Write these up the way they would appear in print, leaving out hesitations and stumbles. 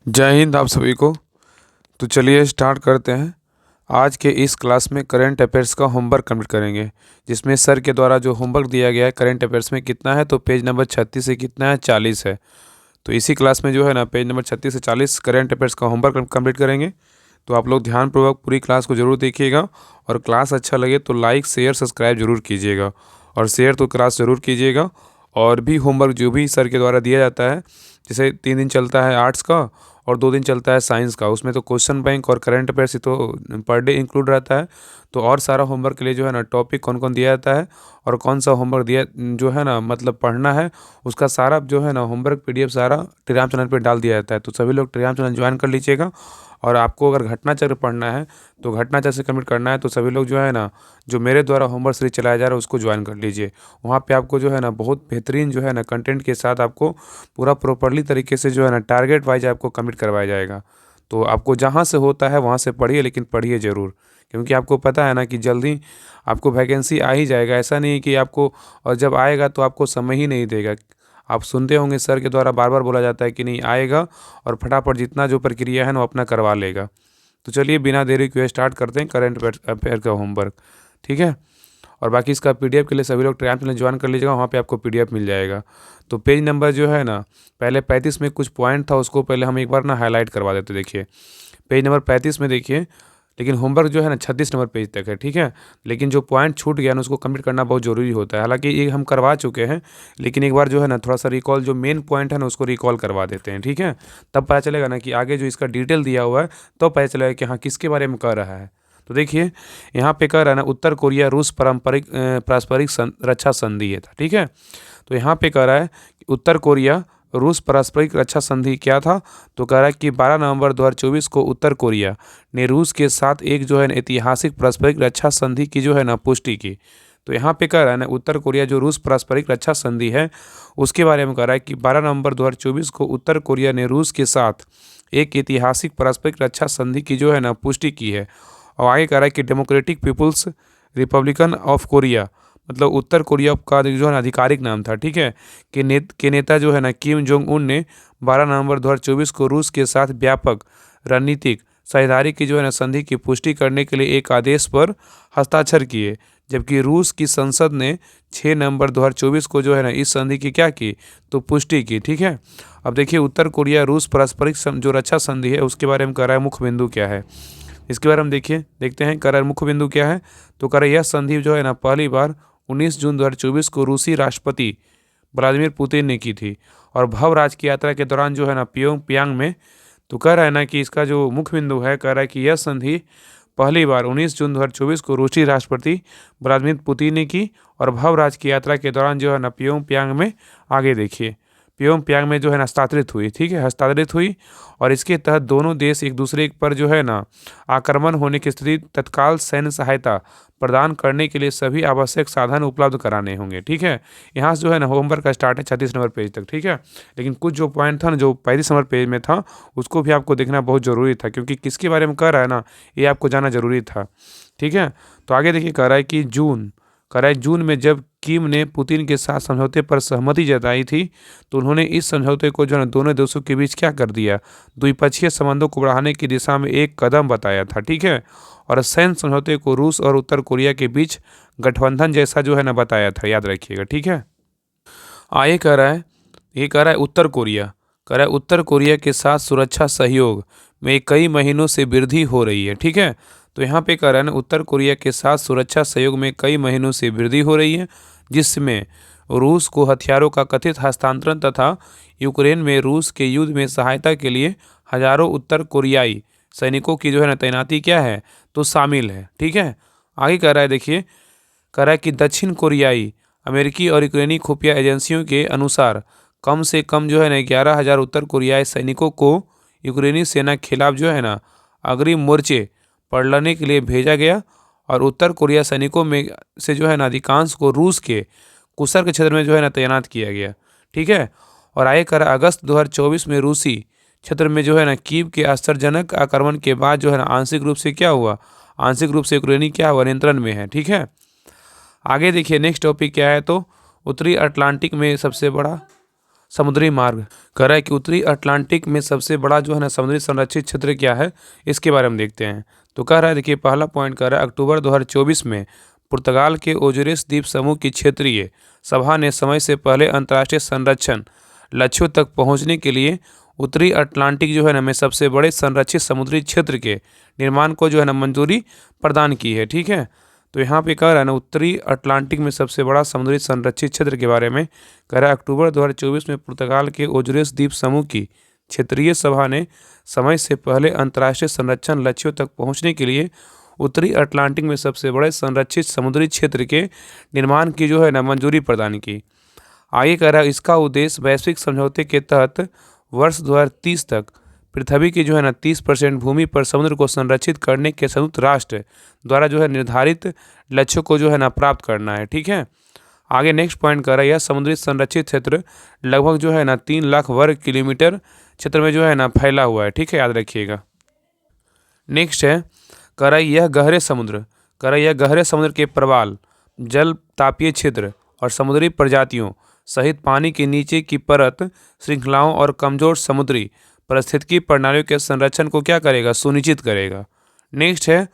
जय हिंद आप सभी को। तो चलिए स्टार्ट करते हैं। आज के इस क्लास में करंट अफेयर्स का होमवर्क कंप्लीट करेंगे, जिसमें सर के द्वारा जो होमवर्क दिया गया है करंट अफेयर्स में कितना है, तो पेज नंबर 36 से कितना है, 40 है। तो इसी क्लास में जो है ना पेज नंबर 36 से 40 करंट अफेयर्स का होमवर्क कंप्लीट करेंगे। तो आप लोग ध्यानपूर्वक पूरी क्लास को ज़रूर देखिएगा, और क्लास अच्छा लगे तो लाइक शेयर सब्सक्राइब जरूर कीजिएगा, और शेयर तो क्लास ज़रूर कीजिएगा। और भी होमवर्क जो भी सर के द्वारा दिया जाता है, जैसे 3 दिन चलता है आर्ट्स का और 2 दिन चलता है साइंस का, उसमें तो क्वेश्चन बैंक और करंट अफेयर्स ही तो पर डे इंक्लूड रहता है। तो और सारा होमवर्क के लिए जो है ना टॉपिक कौन कौन दिया जाता है और कौन सा होमवर्क दिया जो है ना मतलब पढ़ना है, उसका सारा जो है ना होमवर्क पीडीएफ सारा टेलीग्राम चैनल पे डाल दिया जाता है। तो सभी लोग टेलीग्राम चैनल ज्वाइन कर लीजिएगा। और आपको अगर घटना चक्र पढ़ना है तो घटना चक्र से कंप्लीट करना है, तो सभी लोग जो है ना जो मेरे द्वारा होमवर्क सीरीज चलाया जा रहा है उसको ज्वाइन कर लीजिए। वहाँ पे आपको जो है ना बहुत बेहतरीन जो है ना कंटेंट के साथ आपको पूरा प्रॉपरली तरीके से जो है ना टारगेट वाइज आपको कंप्लीट करवाया जाएगा। तो आपको जहाँ से होता है वहाँ से पढ़िए, लेकिन पढ़िए ज़रूर, क्योंकि आपको पता है ना कि जल्दी आपको वैकेंसी आ ही जाएगा। ऐसा नहीं है कि आपको, और जब आएगा तो आपको समय ही नहीं देगा। आप सुनते होंगे सर के द्वारा बार बार बोला जाता है कि नहीं आएगा और फटाफट जितना जो प्रक्रिया है ना वो अपना करवा लेगा। तो चलिए बिना देरी किए स्टार्ट करते हैं करंट अफेयर का होमवर्क, ठीक है। और बाकी इसका पीडीएफ के लिए सभी लोग टेलीग्राम चैनल ज्वाइन कर लीजिएगा, वहाँ पे आपको पीडीएफ मिल जाएगा। तो पेज नंबर जो है ना पहले 35 में कुछ पॉइंट था, उसको पहले हम एक बार ना हाईलाइट करवा देते। देखिए पेज नंबर 35 में देखिए, लेकिन होमवर्क जो है ना 36 नंबर पेज तक है, ठीक है। लेकिन जो पॉइंट छूट गया ना उसको कंप्लीट करना बहुत ज़रूरी होता है। हालांकि ये हम करवा चुके हैं, लेकिन एक बार जो है ना थोड़ा सा रिकॉल, जो मेन पॉइंट है ना उसको रिकॉल करवा देते हैं, ठीक है। तब पता चलेगा ना कि आगे जो इसका डिटेल दिया हुआ है तो पता चलेगा कि हाँ किसके बारे में कह रहा है। तो देखिए यहाँ पे कह रहा है ना उत्तर कोरिया रूस पारस्परिक रक्षा संधि है था, ठीक है। तो यहाँ पे कह रहा है कि उत्तर कोरिया रूस पारस्परिक रक्षा संधि क्या था, तो कह रहा है कि 12 नवंबर 2024 को उत्तर कोरिया ने रूस के साथ एक जो है ना ऐतिहासिक पारस्परिक रक्षा संधि की जो है ना पुष्टि की। तो यहाँ पे कह रहा है ना उत्तर कोरिया जो रूस पारस्परिक रक्षा संधि है उसके बारे में कह रहा है कि 12 नवंबर 2024 को उत्तर कोरिया ने रूस के साथ एक ऐतिहासिक पारस्परिक रक्षा संधि की जो है ना पुष्टि की है। और आगे कह रहा है कि democratic people's republican of Korea, मतलब उत्तर कोरिया का जो है ना आधिकारिक नाम था, ठीक है, के नेता जो है ना किम जोंग उन ने 12 नवंबर 2024 को रूस के साथ व्यापक रणनीतिक साझेदारी की जो है ना संधि की पुष्टि करने के लिए एक आदेश पर हस्ताक्षर किए। जबकि रूस की संसद ने 6 नवंबर 2024 को जो है ना इस संधि की क्या की, तो पुष्टि की, ठीक है। अब देखिए उत्तर कोरिया रूस पारस्परिक जो रक्षा संधि है उसके बारे में कह रहा है मुख्य बिंदु क्या है, इसके बारे में देखते हैं। कर मुख्य बिंदु क्या है, तो कर यह संधि जो है ना पहली बार 19 जून 2024 को रूसी राष्ट्रपति व्लादिमीर पुतिन ने की थी, और भव राज की यात्रा के दौरान जो है ना प्योंगयांग में। तो कह रहा है ना कि इसका जो मुख्य बिंदु है, कह रहा है कि यह संधि पहली बार 19 जून 2024 को रूसी राष्ट्रपति व्लादिमीर पुतिन ने की, और भव राज की यात्रा के दौरान जो है ना प्योंगयांग में, आगे देखिए प्योंगयांग में जो है ना हस्तांतरित हुई, ठीक है, हस्तांतरित हुई। और इसके तहत दोनों देश एक दूसरे पर जो है ना आक्रमण होने की स्थिति तत्काल सैन्य सहायता प्रदान करने के लिए सभी आवश्यक साधन उपलब्ध कराने होंगे, ठीक है। यहाँ से जो है ना होमवर्क का स्टार्ट है 36 नंबर पेज तक, ठीक है। लेकिन कुछ जो पॉइंट था ना जो 35 नंबर पेज में था उसको भी आपको देखना बहुत ज़रूरी था, क्योंकि किसके बारे में कह रहा है ना ये आपको जानना जरूरी था, ठीक है। तो आगे देखिए कह रहा है कि जून में जब किम ने पुतिन के साथ समझौते पर सहमति जताई थी, तो उन्होंने इस समझौते को जो है दोनों देशों के बीच क्या कर दिया, द्विपक्षीय संबंधों को बढ़ाने की दिशा में एक कदम बताया था, ठीक है। और सैन्य समझौते को रूस और उत्तर कोरिया के बीच गठबंधन जैसा जो है ना बताया था, याद रखिएगा, ठीक है। ये कह रहा है उत्तर कोरिया के साथ सुरक्षा सहयोग में कई महीनों से वृद्धि हो रही है, ठीक है। तो यहाँ पे कह रहा है ना उत्तर कोरिया के साथ सुरक्षा सहयोग में कई महीनों से वृद्धि हो रही है, जिसमें रूस को हथियारों का कथित हस्तांतरण तथा यूक्रेन में रूस के युद्ध में सहायता के लिए हजारों उत्तर कोरियाई सैनिकों की जो है ना तैनाती क्या है, तो शामिल है, ठीक है। आगे कह रहा है देखिए, कह रहा है कि दक्षिण कोरियाई अमेरिकी और यूक्रेनी खुफिया एजेंसियों के अनुसार कम से कम जो है ना 11,000 उत्तर कोरियाई सैनिकों को यूक्रेनी सेना के खिलाफ जो है ना अग्रिम मोर्चे पर लड़ने के लिए भेजा गया, और उत्तर कोरिया सैनिकों में से जो है ना अधिकांश को रूस के कुसर के क्षेत्र में जो है ना तैनात किया गया, ठीक है। और आगे कर अगस्त 2024 में रूसी क्षेत्र में जो है ना कीव के आश्चर्यजनक आक्रमण के बाद जो है ना आंशिक रूप से यूक्रेनी क्या हुआ, नियंत्रण में है, ठीक है। आगे देखिए नेक्स्ट टॉपिक क्या है, तो उत्तरी अटलांटिक में सबसे बड़ा समुद्री मार्ग। कह रहा है कि उत्तरी अटलांटिक में सबसे बड़ा जो है ना समुद्री संरक्षित क्षेत्र क्या है, इसके बारे में देखते हैं। तो कह रहा है, देखिए पहला पॉइंट कह रहा है अक्टूबर 2024 में पुर्तगाल के ओजोरेस द्वीप समूह की क्षेत्रीय सभा ने समय से पहले अंतर्राष्ट्रीय संरक्षण लक्ष्यों तक पहुंचने के लिए उत्तरी अटलांटिक जो है ना में सबसे बड़े संरक्षित समुद्री क्षेत्र के निर्माण को जो है ना मंजूरी प्रदान की है। ठीक है, तो यहाँ पे कह रहा है ना उत्तरी अटलांटिक में सबसे बड़ा समुद्री संरक्षित क्षेत्र के बारे में कह रहा है अक्टूबर 2024 में पुर्तगाल के ओजोरेस द्वीप समूह की क्षेत्रीय सभा ने समय से पहले अंतर्राष्ट्रीय संरक्षण लक्ष्यों तक पहुंचने के लिए उत्तरी अटलांटिक में सबसे बड़े संरक्षित समुद्री क्षेत्र के निर्माण की जो है ना मंजूरी प्रदान की। आगे कह रहा है इसका उद्देश्य वैश्विक समझौते के तहत वर्ष 2030 तक पृथ्वी की जो है ना 30% भूमि पर समुद्र को संरक्षित करने के संयुक्त राष्ट्र द्वारा जो है निर्धारित लक्ष्यों को जो है ना प्राप्त करना है। ठीक है, आगे नेक्स्ट पॉइंट कर रहा है यह समुद्री संरक्षित क्षेत्र लगभग जो है ना 3 लाख वर्ग किलोमीटर क्षेत्र में जो है ना फैला हुआ है। ठीक है, याद रखिएगा। नेक्स्ट है कह रहा है यह गहरे समुद्र, कह रहा है यह गहरे समुद्र के प्रवाल, जल तापीय क्षेत्र और समुद्री प्रजातियों सहित पानी के नीचे की परत श्रृंखलाओं और कमजोर समुद्री पारिस्थितिकी प्रणालियों के संरक्षण को क्या करेगा, सुनिश्चित करेगा। नेक्स्ट है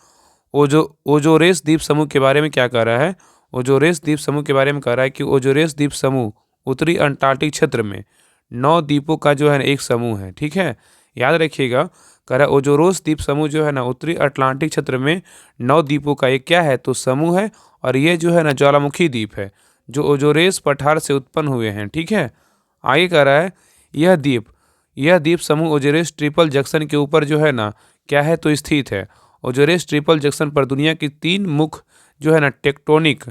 ओजोरेस द्वीप समूह के बारे में क्या कह रहा है, ओजोरेस द्वीप समूह के बारे में कह रहा है कि ओजोरेस द्वीप समूह उत्तरी अंटार्कटिक क्षेत्र में 9 द्वीपों का जो है ना एक समूह है। ठीक है, याद रखिएगा। कह रहा है ओजोरेस द्वीप समूह जो है ना उत्तरी अटलांटिक क्षेत्र में 9 द्वीपों का एक क्या है तो समूह है, और ये जो है ना ज्वालामुखी द्वीप है जो ओजोरेस पठार से उत्पन्न हुए हैं। ठीक है, आगे कह रहा है यह द्वीप समूह ओजोरेस ट्रिपल जंक्शन के ऊपर जो है ना क्या है तो स्थित है। ओजोरेस ट्रिपल जंक्शन पर दुनिया की 3 मुख्य जो है ना टेक्टोनिक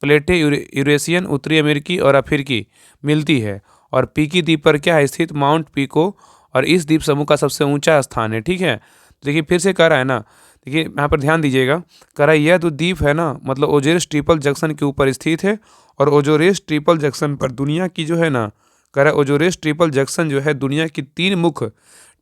प्लेटें यूरेशियन, उत्तरी अमेरिकी और अफ्रीकी मिलती है, और पीकी द्वीप पर क्या है स्थित माउंट पिको, और इस द्वीप समूह का सबसे ऊंचा स्थान है। ठीक है, देखिए फिर से कह रहा है ना, देखिए यहाँ पर ध्यान दीजिएगा। कह रहा है यह जो द्वीप है ना मतलब ओजोरेस ट्रिपल जंक्शन के ऊपर स्थित है, और ओजोरेस ट्रिपल जंक्शन पर दुनिया की जो है ना कह रहा है ओजोरेस ट्रिपल जंक्शन जो है दुनिया की 3 मुख्य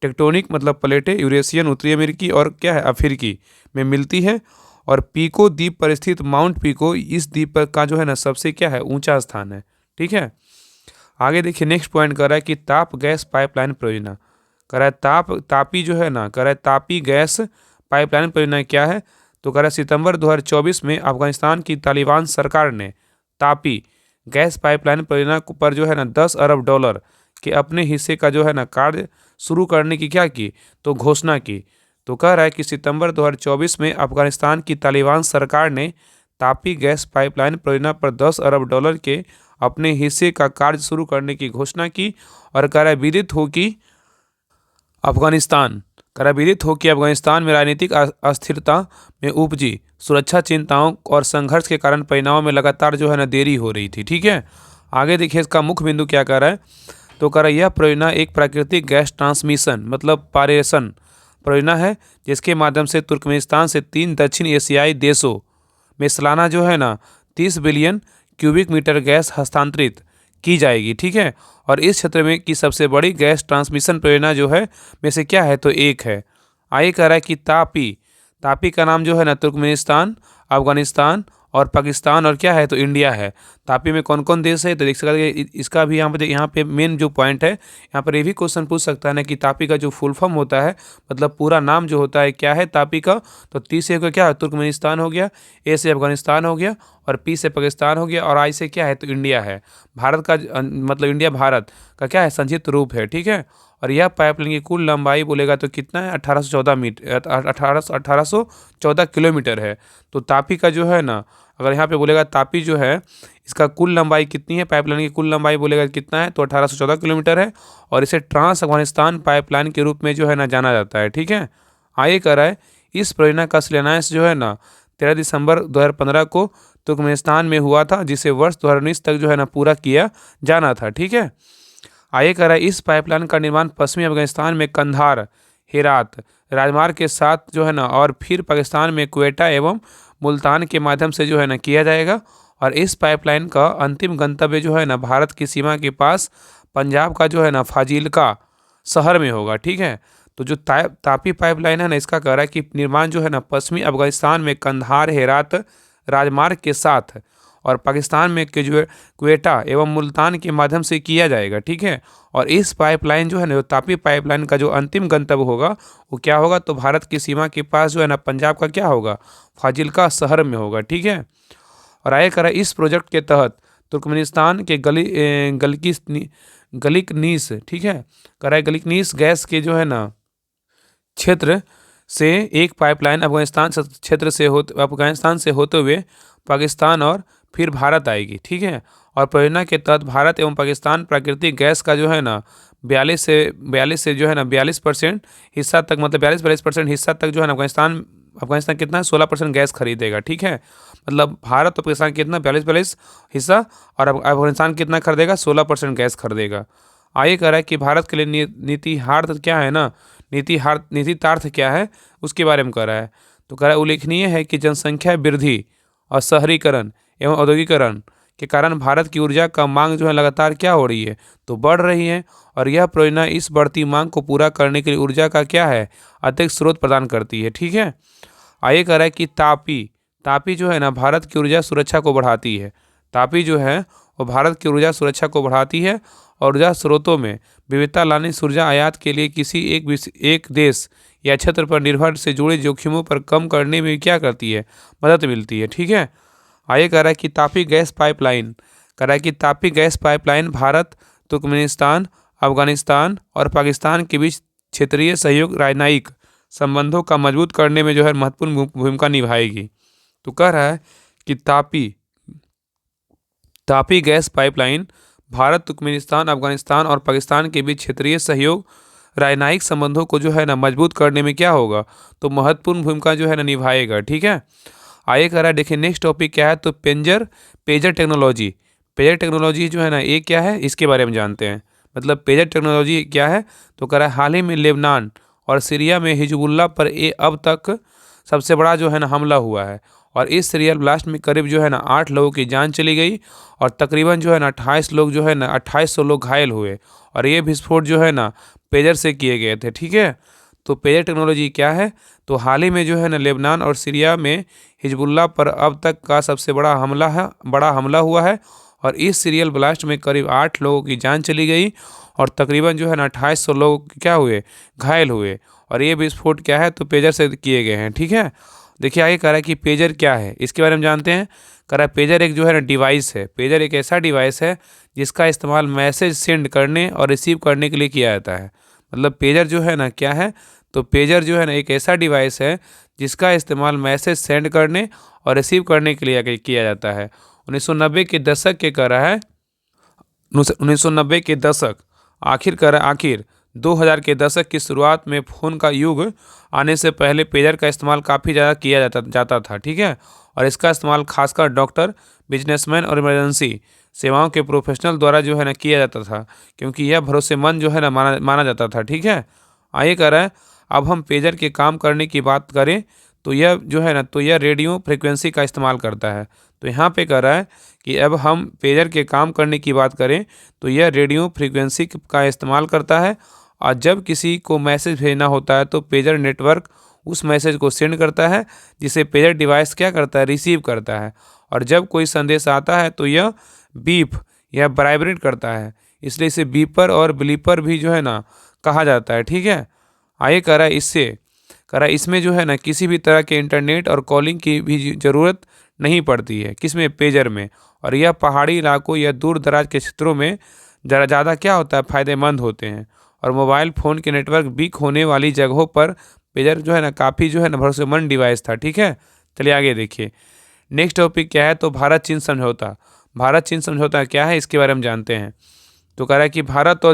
टेक्टोनिक मतलब प्लेटें यूरेशियन, उत्तरी अमेरिकी और क्या है अफ्रीकी में मिलती है, और पीको द्वीप पर स्थित माउंट पीको इस द्वीप पर का जो है ना सबसे क्या है ऊंचा स्थान है। ठीक है, आगे देखिए नेक्स्ट पॉइंट कर रहा है कि ताप गैस पाइपलाइन परियोजना। कह रहा है तापी जो है ना कह रहा है तापी गैस पाइपलाइन परियोजना क्या है, तो कह रहा है सितंबर 2024 में अफगानिस्तान की तालिबान सरकार ने तापी गैस पाइपलाइन परियोजना पर जो है ना $10 अरब के अपने हिस्से का जो है ना कार्य शुरू करने की क्या की तो घोषणा की। तो कह रहा है कि सितंबर 2024 में अफगानिस्तान की तालिबान सरकार ने तापी गैस पाइपलाइन परियोजना पर $10 अरब के अपने हिस्से का कार्य शुरू करने की घोषणा की, और कह रहा है विदित हो कि अफगानिस्तान में राजनीतिक अस्थिरता में उपजी सुरक्षा चिंताओं और संघर्ष के कारण परिणामों में लगातार जो है ना देरी हो रही थी। ठीक है, आगे देखिए इसका मुख्य बिंदु क्या कर रहा है, तो कह रहा है यह परियोजना एक प्राकृतिक गैस ट्रांसमिशन मतलब पारेषण परियोजना है, जिसके माध्यम से तुर्कमेनिस्तान से 3 दक्षिण एशियाई देशों में सालाना जो है ना 30 बिलियन क्यूबिक मीटर गैस हस्तांतरित की जाएगी। ठीक है, और इस क्षेत्र में की सबसे बड़ी गैस ट्रांसमिशन परियोजना जो है में से क्या है तो एक है। आगे कह रहा है कि तापी का नाम जो है ना तुर्कमेनिस्तान, अफगानिस्तान और पाकिस्तान और क्या है तो इंडिया है। तापी में कौन कौन देश है तो देख सकते हैं। इसका भी यहाँ पे मेन जो पॉइंट है, यहाँ पर ये भी क्वेश्चन पूछ सकता है ना कि तापी का जो फुल फॉर्म होता है मतलब पूरा नाम जो होता है क्या है तापी का, तो टी से क्या है तुर्कमेनिस्तान हो गया, ए से अफगानिस्तान हो गया, और पी से पाकिस्तान हो गया, और आई से क्या है तो इंडिया है। भारत का मतलब इंडिया भारत का क्या है संक्षिप्त रूप है। ठीक है, और यह पाइपलाइन की कुल लंबाई बोलेगा तो कितना है 1814 किलोमीटर है। तो तापी का जो है ना अगर यहाँ पे बोलेगा तापी जो है इसका कुल लंबाई कितनी है, पाइपलाइन की कुल लंबाई बोलेगा कितना है तो 1814 किलोमीटर है, और इसे ट्रांस अफगानिस्तान पाइपलाइन के रूप में जो है ना जाना जाता है। ठीक है, आगे कह रहा है इस परियोजना का शिलान्यास जो है ना 13 दिसंबर 2015 को तुर्कमेनिस्तान में हुआ था, जिसे वर्ष 2019 तक जो है ना पूरा किया जाना था। ठीक है, आगे कह रहा है इस पाइपलाइन का निर्माण पश्चिमी अफगानिस्तान में कंधार हेरात राजमार्ग के साथ जो है ना और फिर पाकिस्तान में क्वेटा एवं मुल्तान के माध्यम से जो है ना किया जाएगा, और इस पाइपलाइन का अंतिम गंतव्य जो है ना भारत की सीमा के पास पंजाब का जो है ना फाजिल्का शहर में होगा। ठीक है, तो जो तापी पाइपलाइन है ना इसका कह रहा है कि निर्माण जो है ना पश्चिमी अफगानिस्तान में कंधार हेरात राजमार्ग के साथ और पाकिस्तान में क्वेटा एवं मुल्तान के माध्यम से किया जाएगा। ठीक है, और इस पाइपलाइन जो है ना, तापी पाइपलाइन का जो अंतिम गंतव्य होगा वो क्या होगा, तो भारत की सीमा के पास जो है ना पंजाब का क्या होगा, फाजिल्का शहर में होगा। ठीक है, और आगे करा इस प्रोजेक्ट के तहत तुर्कमेनिस्तान के गलिकनीस, ठीक है, करा गलिकनीस गैस के जो है ना क्षेत्र से एक पाइपलाइन अफगानिस्तान से होते हुए पाकिस्तान और फिर भारत आएगी। ठीक है, और परियोजना के तहत भारत एवं पाकिस्तान प्राकृतिक गैस का जो है ना 42% हिस्सा तक, मतलब 42% हिस्सा तक जो है ना अफगानिस्तान कितना 16% गैस खरीदेगा। ठीक है, मतलब भारत और पाकिस्तान कितना 42 हिस्सा, और अफगानिस्तान कितना खरीदेगा 16% गैस खरीदेगा। आगे कह रहा है कि भारत के लिए नीतिहार्थ क्या है ना, नीतितार्थ क्या है उसके बारे में कह रहा है। तो कह रहा है उल्लेखनीय है कि जनसंख्या वृद्धि और शहरीकरण एवं औद्योगिकरण के कारण भारत की ऊर्जा का मांग जो है लगातार क्या हो रही है, तो बढ़ रही है, और यह परियोजना इस बढ़ती मांग को पूरा करने के लिए ऊर्जा का क्या है, अतिरिक्त स्रोत प्रदान करती है। ठीक है, आगे कह रहा है कि तापी जो है ना भारत की ऊर्जा सुरक्षा को बढ़ाती है। तापी जो है वो भारत की ऊर्जा सुरक्षा को बढ़ाती है और ऊर्जा स्रोतों में विविधता लाने से ऊर्जा आयात के लिए किसी एक देश या क्षेत्र पर निर्भर से जुड़े जोखिमों पर कम करने में क्या करती है, मदद मिलती है। ठीक है, आगे कह रहा है कि Tapi gas pipeline Bharat, Turkmenistan, Afghanistan और पाकिस्तान के बीच क्षेत्रीय सहयोग राजनयिक संबंधों का मजबूत करने में जो है महत्वपूर्ण भूमिका निभाएगी। तो कह रहा है कि Tapi gas pipeline Bharat, Turkmenistan, Afghanistan और पाकिस्तान के बीच क्षेत्रीय सहयोग राजनयिक संबंधों को जो है ना मजबूत करने में क्या होगा, तो महत्वपूर्ण भूमिका जो है ना निभाएगा। ठीक है, आगे कह रहा है देखिए नेक्स्ट टॉपिक क्या है, तो पेजर टेक्नोलॉजी जो है ना ये क्या है, इसके बारे में जानते हैं। मतलब पेजर टेक्नोलॉजी क्या है, तो कह रहा है हाल ही में लेबनान और सीरिया में हिजबुल्लाह पर अब तक सबसे बड़ा जो है ना हमला हुआ है, और इस सीरियल ब्लास्ट में करीब जो है ना 8 लोगों की जान चली गई और तकरीबन जो है ना 2800 लोग घायल हुए, और ये विस्फोट जो है ना पेजर से किए गए थे। ठीक है, तो पेजर टेक्नोलॉजी क्या है, तो हाल ही में जो है ना लेबनान और सीरिया में हिजबुल्लाह पर अब तक का सबसे बड़ा हमला हुआ है, और इस सीरियल ब्लास्ट में करीब 8 लोगों की जान चली गई और तकरीबन जो है ना 2800 लोग क्या हुए, घायल हुए, और ये विस्फोट क्या है, तो पेजर से किए गए हैं। ठीक है, देखिए आगे कह रहा है कि पेजर क्या है, इसके बारे में जानते हैं। कह रहा है पेजर एक जो है ना डिवाइस है, पेजर एक ऐसा डिवाइस है जिसका इस्तेमाल मैसेज सेंड करने और रिसीव करने के लिए किया जाता है। मतलब पेजर जो है ना क्या है, तो पेजर जो है ना एक ऐसा डिवाइस है जिसका इस्तेमाल मैसेज सेंड करने और रिसीव करने के लिए किया जाता है। 1990 के दशक के कह रहा है 1990 के दशक आखिर 2000 के दशक की शुरुआत में फ़ोन का युग आने से पहले पेजर का इस्तेमाल काफ़ी ज़्यादा किया जाता था। ठीक है, और इसका इस्तेमाल खासकर डॉक्टर, बिजनेसमैन और इमरजेंसी सेवाओं के प्रोफेशनल द्वारा जो है ना किया जाता था, क्योंकि यह भरोसेमंद जो है ना माना जाता था। ठीक है, आगे कह रहा है अब हम पेजर के काम करने की बात करें तो यह जो है ना, तो यह रेडियो फ्रिक्वेंसी का इस्तेमाल करता है। तो यहाँ पे कह रहा है कि अब हम पेजर के काम करने की बात करें तो यह रेडियो फ्रिक्वेंसी का इस्तेमाल करता है, और जब किसी को मैसेज भेजना होता है तो पेजर नेटवर्क उस मैसेज को सेंड करता है, जिसे पेजर डिवाइस क्या करता है, रिसीव करता है, और जब कोई संदेश आता है तो यह बीप या वाइब्रेट करता है, इसलिए इसे बीपर और ब्लीपर भी जो है ना कहा जाता है। ठीक है, आगे कह रहा है इसमें जो है ना किसी भी तरह के इंटरनेट और कॉलिंग की भी ज़रूरत नहीं पड़ती है, किसमें, पेजर में, और यह पहाड़ी इलाकों या दूर दराज के क्षेत्रों में ज़्यादा क्या होता है, फ़ायदेमंद होते हैं, और मोबाइल फ़ोन के नेटवर्क वीक होने वाली जगहों पर पेजर जो है ना काफ़ी जो है ना भरोसेमंद डिवाइस था। ठीक है, चलिए आगे देखिए नेक्स्ट टॉपिक क्या है, तो भारत चीन समझौता क्या है, इसके बारे में जानते हैं। तो कह रहा है कि भारत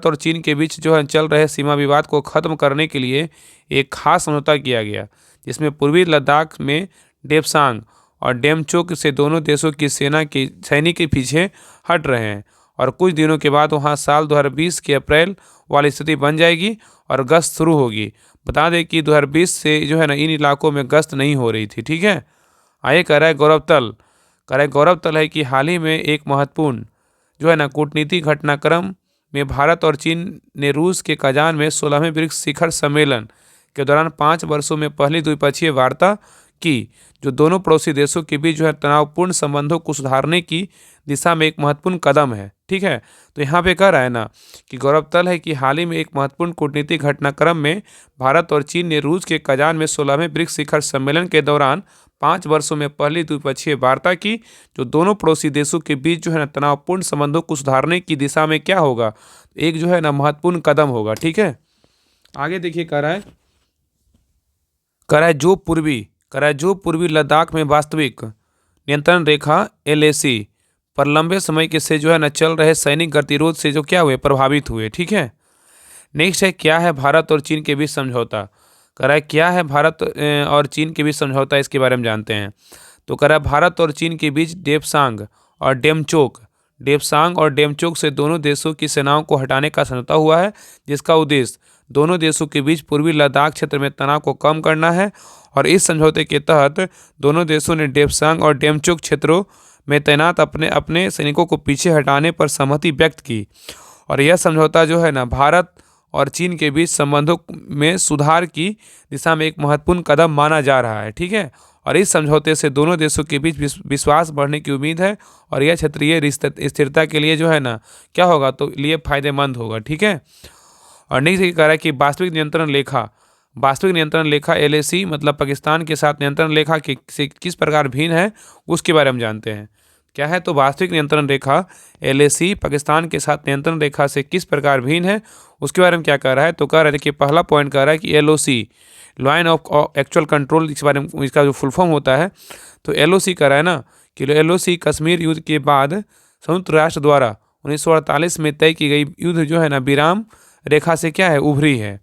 और चीन के बीच जो है चल रहे सीमा विवाद को ख़त्म करने के लिए एक खास समझौता किया गया, जिसमें पूर्वी लद्दाख में डेप्सांग और डेमचोक से दोनों देशों की सैनिक के पीछे हट रहे हैं, और कुछ दिनों के बाद वहां साल 2020 के अप्रैल वाली स्थिति बन जाएगी और गश्त शुरू होगी। बता दें कि 2020 से जो है ना इन इलाकों में गश्त नहीं हो रही थी। ठीक है, आगे कह रहा है गौरवतल है कि हाल ही में एक महत्वपूर्ण जो है ना कूटनीतिक घटनाक्रम में भारत और चीन ने रूस के कजान में 16वें ब्रिक्स शिखर सम्मेलन के दौरान 5 वर्षों में पहली द्विपक्षीय वार्ता कि जो दोनों पड़ोसी देशों के बीच जो है तनावपूर्ण संबंधों को सुधारने की दिशा में एक महत्वपूर्ण कदम है। ठीक है, तो यहाँ पे कह रहा है ना कि गौरतलब है कि हाल ही में एक महत्वपूर्ण कूटनीतिक घटनाक्रम में भारत और चीन ने रूस के कजान में 16वें ब्रिक्स शिखर सम्मेलन के दौरान 5 वर्षों में पहली द्विपक्षीय वार्ता की, जो दोनों पड़ोसी देशों के बीच जो है ना तनावपूर्ण संबंधों को सुधारने की दिशा में क्या होगा, एक जो है ना महत्वपूर्ण कदम होगा। ठीक है, आगे देखिए कह रहा है जो पूर्वी लद्दाख में वास्तविक नियंत्रण रेखा LAC पर लंबे समय के से जो है ना चल रहे सैनिक गतिरोध से जो क्या हुए, प्रभावित हुए। ठीक है, नेक्स्ट है क्या है भारत और चीन के बीच समझौता। कह रहा है क्या है भारत और चीन के बीच समझौता, इसके बारे में जानते हैं। तो कह रहा है भारत और चीन के बीच डेप्सांग और डेमचोक से दोनों देशों की सेनाओं को हटाने का समझौता हुआ है, जिसका उद्देश्य दोनों देशों के बीच पूर्वी लद्दाख क्षेत्र में तनाव को कम करना है। और इस समझौते के तहत दोनों देशों ने डेप्सांग और डेमचोक क्षेत्रों में तैनात अपने अपने सैनिकों को पीछे हटाने पर सहमति व्यक्त की। और यह समझौता जो है ना भारत और चीन के बीच संबंधों में सुधार की दिशा में एक महत्वपूर्ण कदम माना जा रहा है। ठीक है, और इस समझौते से दोनों देशों के बीच विश्वास बढ़ने की उम्मीद है, और यह क्षेत्रीय स्थिरता के लिए जो है ना क्या होगा, तो लिए फायदेमंद होगा। ठीक है, और नेक्स्ट कह रहा है कि वास्तविक नियंत्रण रेखा LAC मतलब पाकिस्तान के साथ नियंत्रण रेखा से किस प्रकार भिन्न है, उसके बारे में जानते हैं। क्या है, तो वास्तविक नियंत्रण रेखा LAC पाकिस्तान के साथ नियंत्रण रेखा से किस प्रकार भिन्न है, उसके बारे में क्या कह रहा है। तो कह रहा है कि पहला पॉइंट कह रहा है कि LOC line of actual control, इस बारे में इसका जो फुल फॉर्म होता है, तो LOC कह रहा है ना कि LOC कश्मीर युद्ध के बाद संयुक्त राष्ट्र द्वारा 1948 में तय की गई युद्ध जो है ना विराम रेखा से क्या है, उभरी है।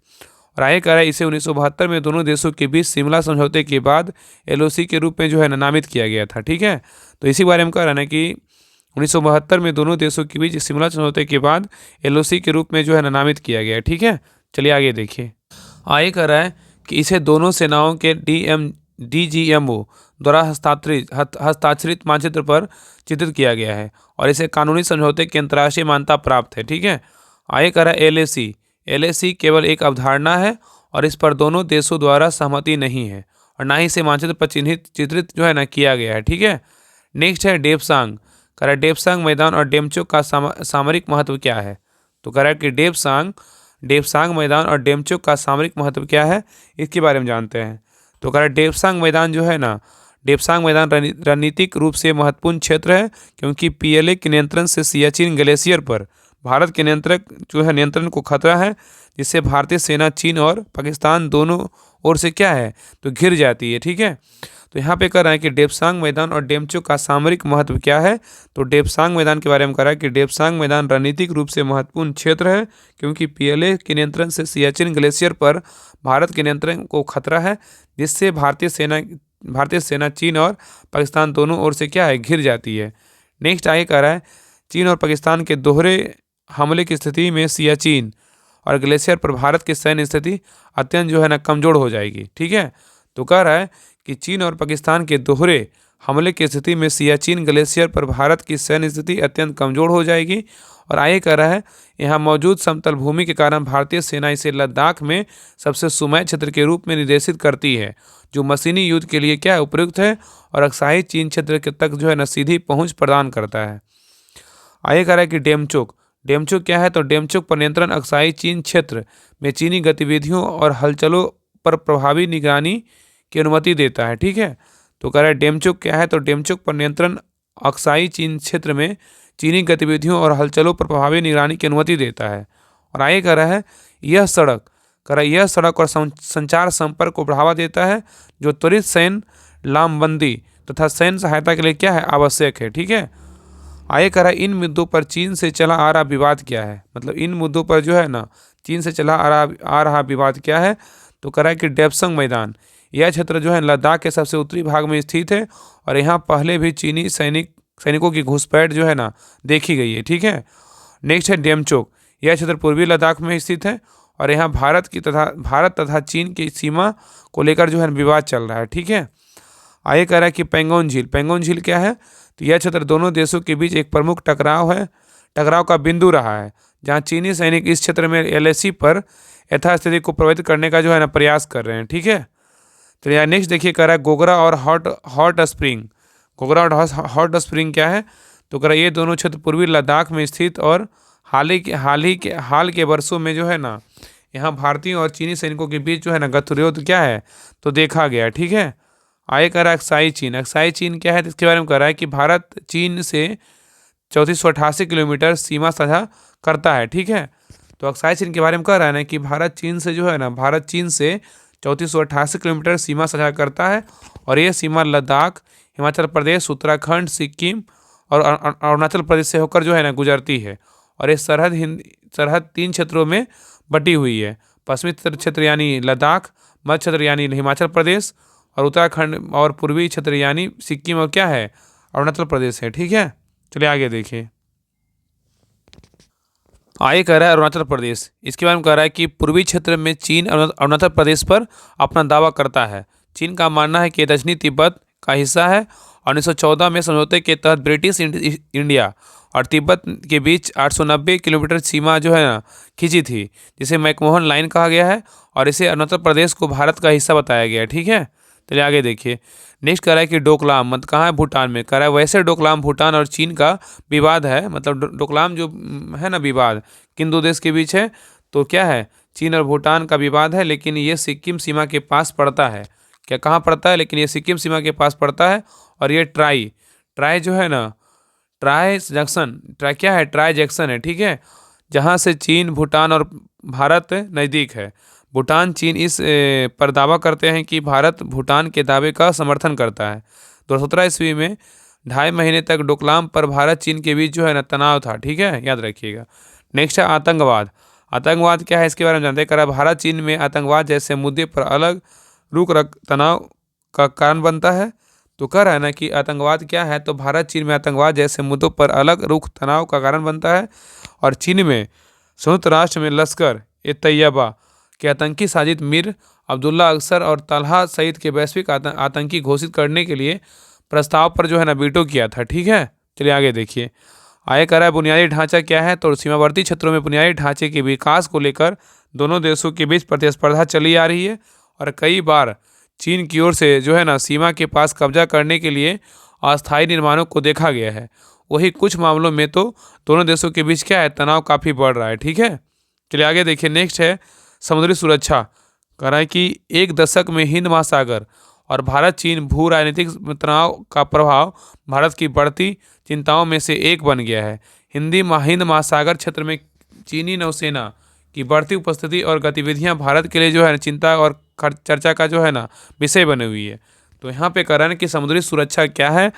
और आगे कह रहा है इसे 1972 में दोनों देशों के बीच शिमला समझौते के बाद LOC के रूप में जो है ना नामित किया गया था। ठीक है, तो इसी बारे में कह रहा है ना कि 1972 में दोनों देशों के बीच शिमला समझौते के बाद LOC के रूप में जो है ना नामित किया गया। ठीक है, चलिए आगे देखिए। आगे कह रहा है कि इसे दोनों सेनाओं के DGMO द्वारा हस्ताक्षरित मानचित्र पर चित्रित किया गया है, और इसे कानूनी समझौते की अंतर्राष्ट्रीय मान्यता प्राप्त है। ठीक है, आगे कह रहा है LAC केवल एक अवधारणा है, और इस पर दोनों देशों द्वारा सहमति नहीं है, और ना ही इसे मानचित्र पर चित्रित जो है ना किया गया है। ठीक है, नेक्स्ट है डेप्सांग। कह रहा है डेप्सांग मैदान और डेमचोक का सामरिक महत्व क्या है। तो कह रहा है कि डेप्सांग मैदान और डेमचोक का सामरिक महत्व क्या है, इसके बारे में जानते हैं। तो कह रहा है डेप्सांग मैदान जो है ना, डेप्सांग मैदान रणनीतिक रूप से महत्वपूर्ण क्षेत्र है, क्योंकि PLA के नियंत्रण से सियाचिन ग्लेशियर पर भारत के नियंत्रण को खतरा है, जिससे भारतीय सेना चीन और पाकिस्तान दोनों ओर से क्या है, तो घिर जाती है। ठीक है, तो यहाँ पे कह रहा है कि डेप्सांग मैदान और डेमचोक का सामरिक महत्व क्या है। तो डेप्सांग मैदान के बारे में कह रहा है कि डेप्सांग मैदान रणनीतिक रूप से महत्वपूर्ण क्षेत्र है, क्योंकि PLA के नियंत्रण से सियाचिन ग्लेशियर पर भारत के नियंत्रण को खतरा है, जिससे भारतीय सेना चीन और पाकिस्तान दोनों ओर से क्या है, घिर जाती है। नेक्स्ट आगे कह रहा है चीन और पाकिस्तान के दोहरे हमले की स्थिति में सियाचिन और ग्लेशियर पर भारत की सैन्य स्थिति अत्यंत जो है ना कमजोर हो जाएगी। ठीक है, तो कह रहा है कि चीन और पाकिस्तान के दोहरे हमले की स्थिति में सियाचिन ग्लेशियर पर भारत की सैन्य स्थिति अत्यंत कमजोर हो जाएगी। और आगे कह रहा है यहाँ मौजूद समतल भूमि के कारण भारतीय सेना इसे लद्दाख में सबसे सुमय क्षेत्र के रूप में निर्देशित करती है, जो मशीनी युद्ध के लिए क्या है, उपयुक्त है, और अक्साई चीन क्षेत्र के तक जो है ना सीधी पहुँच प्रदान करता है। आगे कह रहा है कि डेमचोक क्या है, तो डेमचोक पर नियंत्रण अक्साई चीन क्षेत्र में चीनी गतिविधियों और हलचलों पर प्रभावी निगरानी की अनुमति देता है। ठीक है, तो कह रहा है डेमचोक क्या है, तो डेमचोक पर नियंत्रण अक्साई चीन क्षेत्र में चीनी गतिविधियों और हलचलों पर प्रभावी निगरानी की अनुमति देता है। और आगे कह रहा है यह सड़क और संचार संपर्क को बढ़ावा देता है, जो त्वरित सैन्य लामबंदी तथा सैन्य सहायता के लिए क्या है, आवश्यक है। ठीक है, आगे कह रहा है इन मुद्दों पर चीन से चला आ रहा विवाद क्या है, मतलब इन मुद्दों पर जो है ना चीन से चला आ रहा विवाद क्या है। तो कह रहा है कि डेप्सांग मैदान, यह क्षेत्र जो है लद्दाख के सबसे उत्तरी भाग में स्थित है, और यहाँ पहले भी चीनी सैनिकों की घुसपैठ जो है ना देखी गई है। ठीक है, नेक्स्ट है डेमचोक, यह क्षेत्र पूर्वी लद्दाख में स्थित है, और यहाँ भारत तथा चीन की सीमा को लेकर जो है विवाद चल रहा है। ठीक है, आगे कह रहा है कि पेंगोंग झील क्या है, तो यह क्षेत्र दोनों देशों के बीच एक प्रमुख टकराव का बिंदु रहा है, जहाँ चीनी सैनिक इस क्षेत्र में LAC पर यथास्थिति को प्रभावित करने का जो है ना प्रयास कर रहे हैं। ठीक है, चलिए नेक्स्ट देखिए, कह रहा है गोगरा और हॉट स्प्रिंग। गोगरा और हॉट स्प्रिंग क्या है? तो कह रहा है ये दोनों क्षेत्र पूर्वी लद्दाख में स्थित और हाल के वर्षों में जो है ना, यहाँ भारतीय और चीनी सैनिकों के बीच जो है ना गतिरोध क्या है तो देखा गया। ठीक है। आगे कह रहा है अक्साई चीन। अक्साई चीन क्या है? तो इसके बारे में कह रहा है कि भारत चीन से 3488 किलोमीटर सीमा साझा करता है। ठीक है। तो अक्साई चीन के बारे में कह रहा है ना कि भारत चीन से जो है ना, भारत चीन से 3488 किलोमीटर सीमा साझा करता है और ये सीमा लद्दाख, हिमाचल प्रदेश, उत्तराखंड, सिक्किम और अरुणाचल प्रदेश से होकर जो है ना गुजरती है। और ये सरहद 3 क्षेत्रों में बटी हुई है। पश्चिमी क्षेत्र यानी लद्दाख, मध्य क्षेत्र यानी हिमाचल प्रदेश और उत्तराखंड, और पूर्वी क्षेत्र यानी सिक्किम और क्या है अरुणाचल प्रदेश है। ठीक है। चलिए आगे देखिए। आगे कह रहा है अरुणाचल प्रदेश। इसके बारे में कह रहा है कि पूर्वी क्षेत्र में चीन अरुणाचल प्रदेश पर अपना दावा करता है। चीन का मानना है कि दक्षिणी तिब्बत का हिस्सा है। 1914 में समझौते के तहत ब्रिटिश इंडिया और तिब्बत के बीच 890 किलोमीटर सीमा जो है ना खींची थी, जिसे मैकमोहन लाइन कहा गया है, और इसे अरुणाचल प्रदेश को भारत का हिस्सा बताया गया है। ठीक है। चलिए आगे देखिए। नेक्स्ट कह रहा है कि डोकलाम मत कहाँ है? भूटान में। कह रहा है वैसे डोकलाम भूटान और चीन का विवाद है, मतलब डोकलाम जो है ना विवाद किन दो देश के बीच है? तो क्या है? चीन और भूटान का विवाद है, लेकिन ये सिक्किम सीमा के पास पड़ता है। क्या कहाँ पड़ता है? लेकिन ये सिक्किम सीमा के पास पड़ता है। और ये ट्राई जो है ना, ट्राई क्या है? ट्राई जैक्सन है। ठीक है। जहाँ से चीन, भूटान और भारत नज़दीक है। भूटान चीन इस पर दावा करते हैं कि भारत भूटान के दावे का समर्थन करता है। 2017 ईस्वी में 2.5 महीने तक डोकलाम पर भारत चीन के बीच जो है ना तनाव था। ठीक है, याद रखिएगा। नेक्स्ट है आतंकवाद। आतंकवाद क्या है? इसके बारे में जानते हैं। कह रहा भारत चीन में आतंकवाद जैसे मुद्दे पर अलग रुख तनाव का कारण बनता है। तो कह रहा है ना कि आतंकवाद क्या है? तो भारत चीन में आतंकवाद जैसे मुद्दों पर अलग रुख तनाव का कारण बनता है। और चीन में संयुक्त राष्ट्र में लश्कर ए तैयबा के आतंकी साजिद मीर अब्दुल्ला अक्सर और तलहा सईद के वैश्विक आतंकी घोषित करने के लिए प्रस्ताव पर जो है ना वीटो किया था। ठीक है। चलिए आगे देखिए। आगे कह रहा है बुनियादी ढांचा क्या है? तो सीमावर्ती क्षेत्रों में बुनियादी ढांचे के विकास को लेकर दोनों देशों के बीच प्रतिस्पर्धा चली आ रही है, और कई बार चीन की ओर से जो है ना सीमा के पास कब्जा करने के लिए अस्थायी निर्माणों को देखा गया है। वही कुछ मामलों में तो दोनों देशों के बीच क्या है तनाव काफ़ी बढ़ रहा है। ठीक है। चलिए आगे देखिए। नेक्स्ट है समुद्री सुरक्षा। कह रहा है कि 1 दशक में हिंद महासागर और भारत चीन भू राजनीतिक तनाव का प्रभाव भारत की बढ़ती चिंताओं में से एक बन गया है। हिंद महासागर क्षेत्र में चीनी नौसेना की बढ़ती उपस्थिति और गतिविधियां भारत के लिए जो है ना चिंता और चर्चा का जो है ना विषय बनी हुई है। तो यहाँ पे कह रहा है कि समुद्री सुरक्षा क्या है?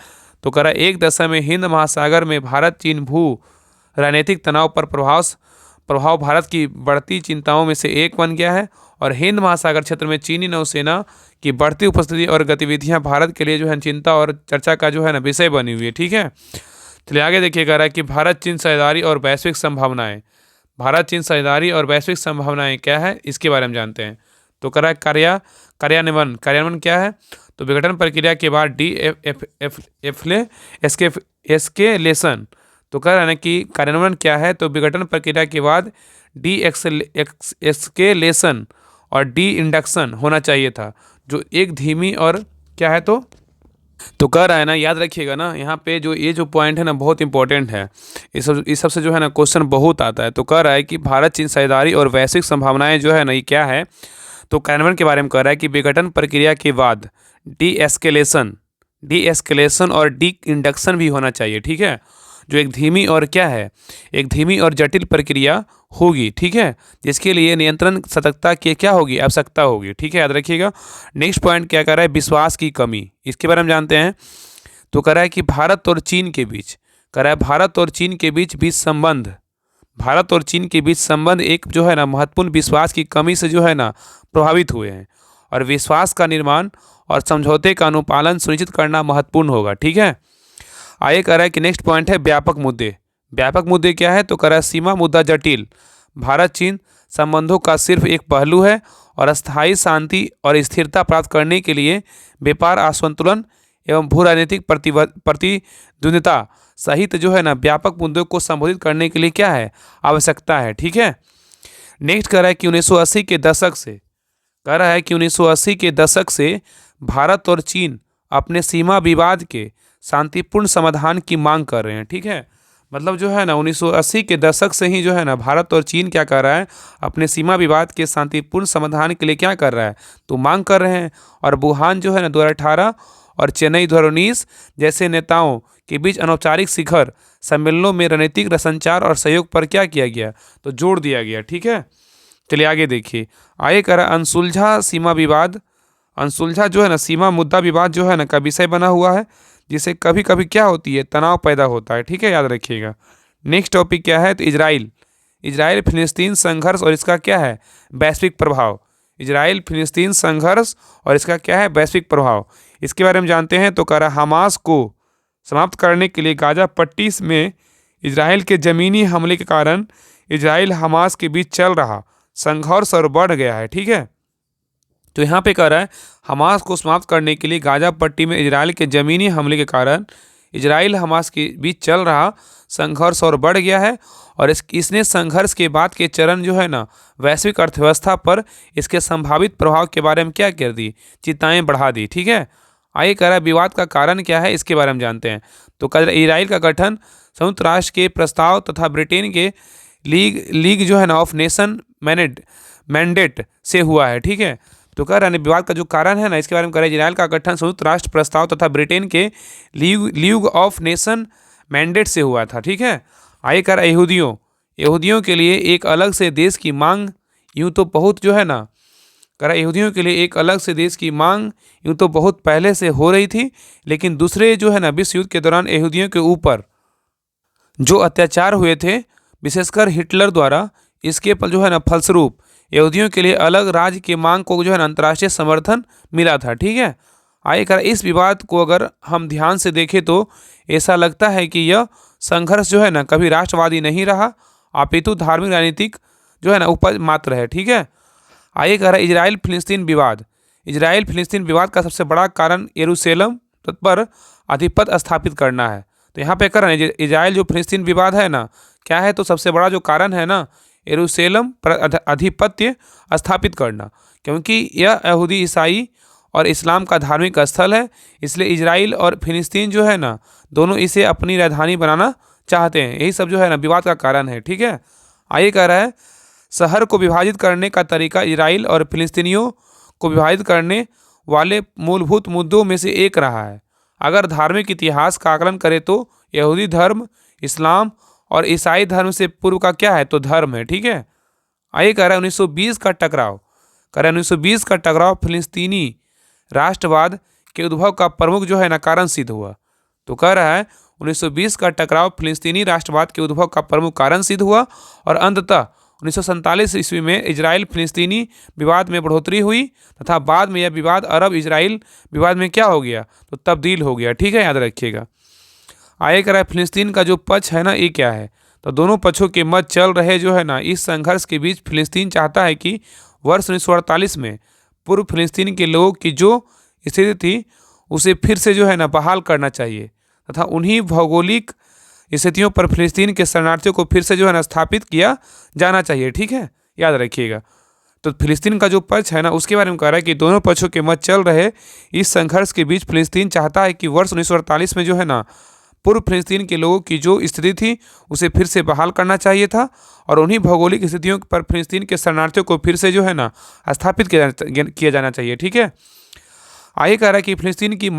तो कह रहा है 1 दशक में हिंद महासागर में भारत चीन भू राजनीतिक तनाव पर प्रभाव भारत की बढ़ती चिंताओं में से एक बन गया है, और हिंद महासागर क्षेत्र में चीनी नौसेना की बढ़ती उपस्थिति और गतिविधियां भारत के लिए जो है चिंता और चर्चा का जो है ना विषय बनी हुई है। ठीक है। चलिए आगे देखिए। कह रहा है कि भारत चीन साझेदारी और वैश्विक संभावनाएं। भारत चीन साझेदारी और वैश्विक संभावनाएं क्या है? इसके बारे में जानते हैं। तो कह रहा है कार्यान्वयन क्या है? तो विघटन प्रक्रिया के बाद एस्केलेशन। तो कह रहा है ना कि कार्यान्वयन क्या है? तो विघटन प्रक्रिया के बाद एस्केलेशन और डी इंडक्शन होना चाहिए था, जो एक धीमी और क्या है तो कह रहा है ना, याद रखिएगा ना, यहाँ पे जो ये जो पॉइंट है ना बहुत इंपॉर्टेंट है। इस सब से जो है ना क्वेश्चन बहुत आता है। तो कह रहा है कि भारत चीन साझेदारी और वैश्विक संभावनाएं जो है ना ये क्या है? तो कार्यान्वयन के बारे में कह रहा है कि विघटन प्रक्रिया के बाद डी एस्केलेशन और डी इंडक्शन भी होना चाहिए। ठीक है। जो एक धीमी और क्या है, एक धीमी और जटिल प्रक्रिया होगी। ठीक है। जिसके लिए नियंत्रण सतर्कता की क्या होगी? आवश्यकता होगी। ठीक है, याद रखिएगा। नेक्स्ट पॉइंट क्या कह रहा है? विश्वास की कमी। इसके बारे में जानते हैं। तो कह रहा है कि भारत और चीन के बीच एक जो है ना महत्वपूर्ण विश्वास की कमी से जो है ना प्रभावित हुए हैं, और विश्वास का निर्माण और समझौते का अनुपालन सुनिश्चित करना महत्वपूर्ण होगा। ठीक है। आगे कह रहा है कि नेक्स्ट पॉइंट है व्यापक मुद्दे क्या है? तो कह रहा है सीमा मुद्दा जटिल भारत चीन संबंधों का सिर्फ एक पहलू है, और अस्थायी शांति और स्थिरता प्राप्त करने के लिए व्यापार असंतुलन एवं भू राजनीतिक प्रतिद्वंद्विता सहित जो है ना व्यापक मुद्दों को संबोधित करने के लिए क्या है? आवश्यकता है। ठीक है। नेक्स्ट कह रहा है कि 1980 के दशक से कह रहा है कि 1980 के दशक से भारत और चीन अपने सीमा विवाद के शांतिपूर्ण समाधान की मांग कर रहे हैं। ठीक है, मतलब जो है ना 1980 के दशक से ही जो है ना भारत और चीन क्या कर रहा है, अपने सीमा विवाद के शांतिपूर्ण समाधान के लिए क्या कर रहा है, तो मांग कर रहे हैं। और वुहान जो है ना 2018 और चेन्नई 2019 जैसे नेताओं के बीच अनौपचारिक शिखर सम्मेलनों में रणनीतिक संचार और सहयोग पर क्या किया गया, तो जोर दिया गया। ठीक है, चलिए आगे देखिए। आगे कह रहा है अनसुलझा सीमा विवाद, अनसुलझा जो है ना सीमा मुद्दा विवाद जो है ना का विषय बना हुआ है, जिसे कभी कभी क्या होती है, तनाव पैदा होता है। ठीक है, याद रखिएगा। नेक्स्ट टॉपिक क्या है, तो इजराइल, इजराइल फिलिस्तीन संघर्ष और इसका क्या है, वैश्विक प्रभाव। इजराइल फिलिस्तीन संघर्ष और इसका क्या है, वैश्विक प्रभाव, इसके बारे में जानते हैं। तो कह रहा हमास को समाप्त करने के लिए गाजा पट्टी में इजराइल के ज़मीनी हमले के कारण इजराइल हमास के बीच चल रहा संघर्ष और बढ़ गया है। ठीक है, तो यहाँ पे कह रहा है हमास को समाप्त करने के लिए गाजा पट्टी में इजराइल के ज़मीनी हमले के कारण इजराइल हमास के बीच चल रहा संघर्ष और बढ़ गया है। और इसने संघर्ष के बाद के चरण जो है ना वैश्विक अर्थव्यवस्था पर इसके संभावित प्रभाव के बारे में क्या कर दी, चिंताएं बढ़ा दी। ठीक है, आगे कह रहा है विवाद का कारण क्या है, इसके बारे में जानते हैं। तो कह रहा है इजराइल का गठन संयुक्त राष्ट्र के प्रस्ताव तथा ब्रिटेन के लीग जो है ना ऑफ नेशन मैंडेट से हुआ है। ठीक है, तो कह रहा है विवाद का जो कारण है ना, इसके बारे में कह रहा है इजराइल का गठन संयुक्त राष्ट्र प्रस्ताव तथा ब्रिटेन के लीग ऑफ नेशन मैंडेट से हुआ था। ठीक है, आगे कह रहा है यहूदियों के लिए एक अलग से देश की मांग यूँ तो बहुत जो है ना, कह रहा है यहूदियों के लिए एक अलग से देश की मांग यूँ तो बहुत पहले से हो रही थी, लेकिन दूसरे जो है ना विश्व युद्ध के दौरान यहूदियों के ऊपर जो अत्याचार हुए थे विशेषकर हिटलर द्वारा, इसके पर जो है ना फलस्वरूप यहूदियों के लिए अलग राज्य की मांग को जो है ना अंतर्राष्ट्रीय समर्थन मिला था। ठीक है, आगे कर इस विवाद को अगर हम ध्यान से देखें तो ऐसा लगता है कि यह संघर्ष जो है ना कभी राष्ट्रवादी नहीं रहा, अपितु धार्मिक राजनीतिक जो है ना उपज मात्र है। ठीक है, आगे कह रहा है इजराइल फिलिस्तीन विवाद, इजराइल फिलिस्तीन विवाद का सबसे बड़ा कारण यरूशलेम पर आधिपत्य स्थापित करना है। तो यहाँ पे कर रहे हैं इजराइल जो फिलिस्तीन विवाद है ना क्या है, तो सबसे बड़ा जो कारण है ना यरूशलेम पर आधिपत्य स्थापित करना, क्योंकि यह यहूदी ईसाई और इस्लाम का धार्मिक स्थल है, इसलिए इजराइल और फिलिस्तीन जो है ना दोनों इसे अपनी राजधानी बनाना चाहते हैं। यही सब जो है ना विवाद का कारण है। ठीक है, आगे कह रहा है शहर को विभाजित करने का तरीका इजराइल और फिलिस्तीनियों को विभाजित करने वाले मूलभूत मुद्दों में से एक रहा है। अगर धार्मिक इतिहास का आकलन करें तो यहूदी धर्म इस्लाम और ईसाई धर्म से पूर्व का क्या है, तो धर्म है। ठीक है, आगे कह रहा है 1920 का टकराव, कह रहा है 1920 का टकराव फिलिस्तीनी राष्ट्रवाद के उद्भव का प्रमुख जो है ना कारण सिद्ध हुआ। तो कह रहा है 1920 का टकराव फिलिस्तीनी राष्ट्रवाद के उद्भव का प्रमुख कारण सिद्ध हुआ और अंततः 1947 ईस्वी में इजराइल फिलिस्तीनी विवाद में बढ़ोतरी हुई तथा बाद में यह विवाद अरब इजराइल विवाद में क्या हो गया, तो तब्दील हो गया। ठीक है, याद रखिएगा। आगे कह रहा है फिलिस्तीन का जो पक्ष है ना ये क्या है, तो दोनों पक्षों के मध्य चल रहे जो है ना इस संघर्ष के बीच फिलिस्तीन चाहता है कि वर्ष 1948 में पूर्व फिलिस्तीन के लोगों की जो स्थिति थी उसे फिर से जो है ना बहाल करना चाहिए तथा उन्हीं भौगोलिक स्थितियों पर फिलिस्तीन के शरणार्थियों को फिर से जो है ना स्थापित किया जाना चाहिए। ठीक है, याद रखिएगा। तो फिलिस्तीन का जो पक्ष है ना उसके बारे में कह रहा है कि दोनों पक्षों के मध्य चल रहे इस संघर्ष के बीच फिलिस्तीन चाहता है कि वर्ष 1948 में जो है ना पूर्व फिलिस्तीन के लोगों की जो स्थिति थी उसे फिर से बहाल करना चाहिए था और उन्हीं भौगोलिक स्थितियों पर फिलिस्तीन के शरणार्थियों को फिर से जो है ना स्थापित किया जाना चाहिए। ठीक है, आगे कह रहा है कि फिलिस्तीन की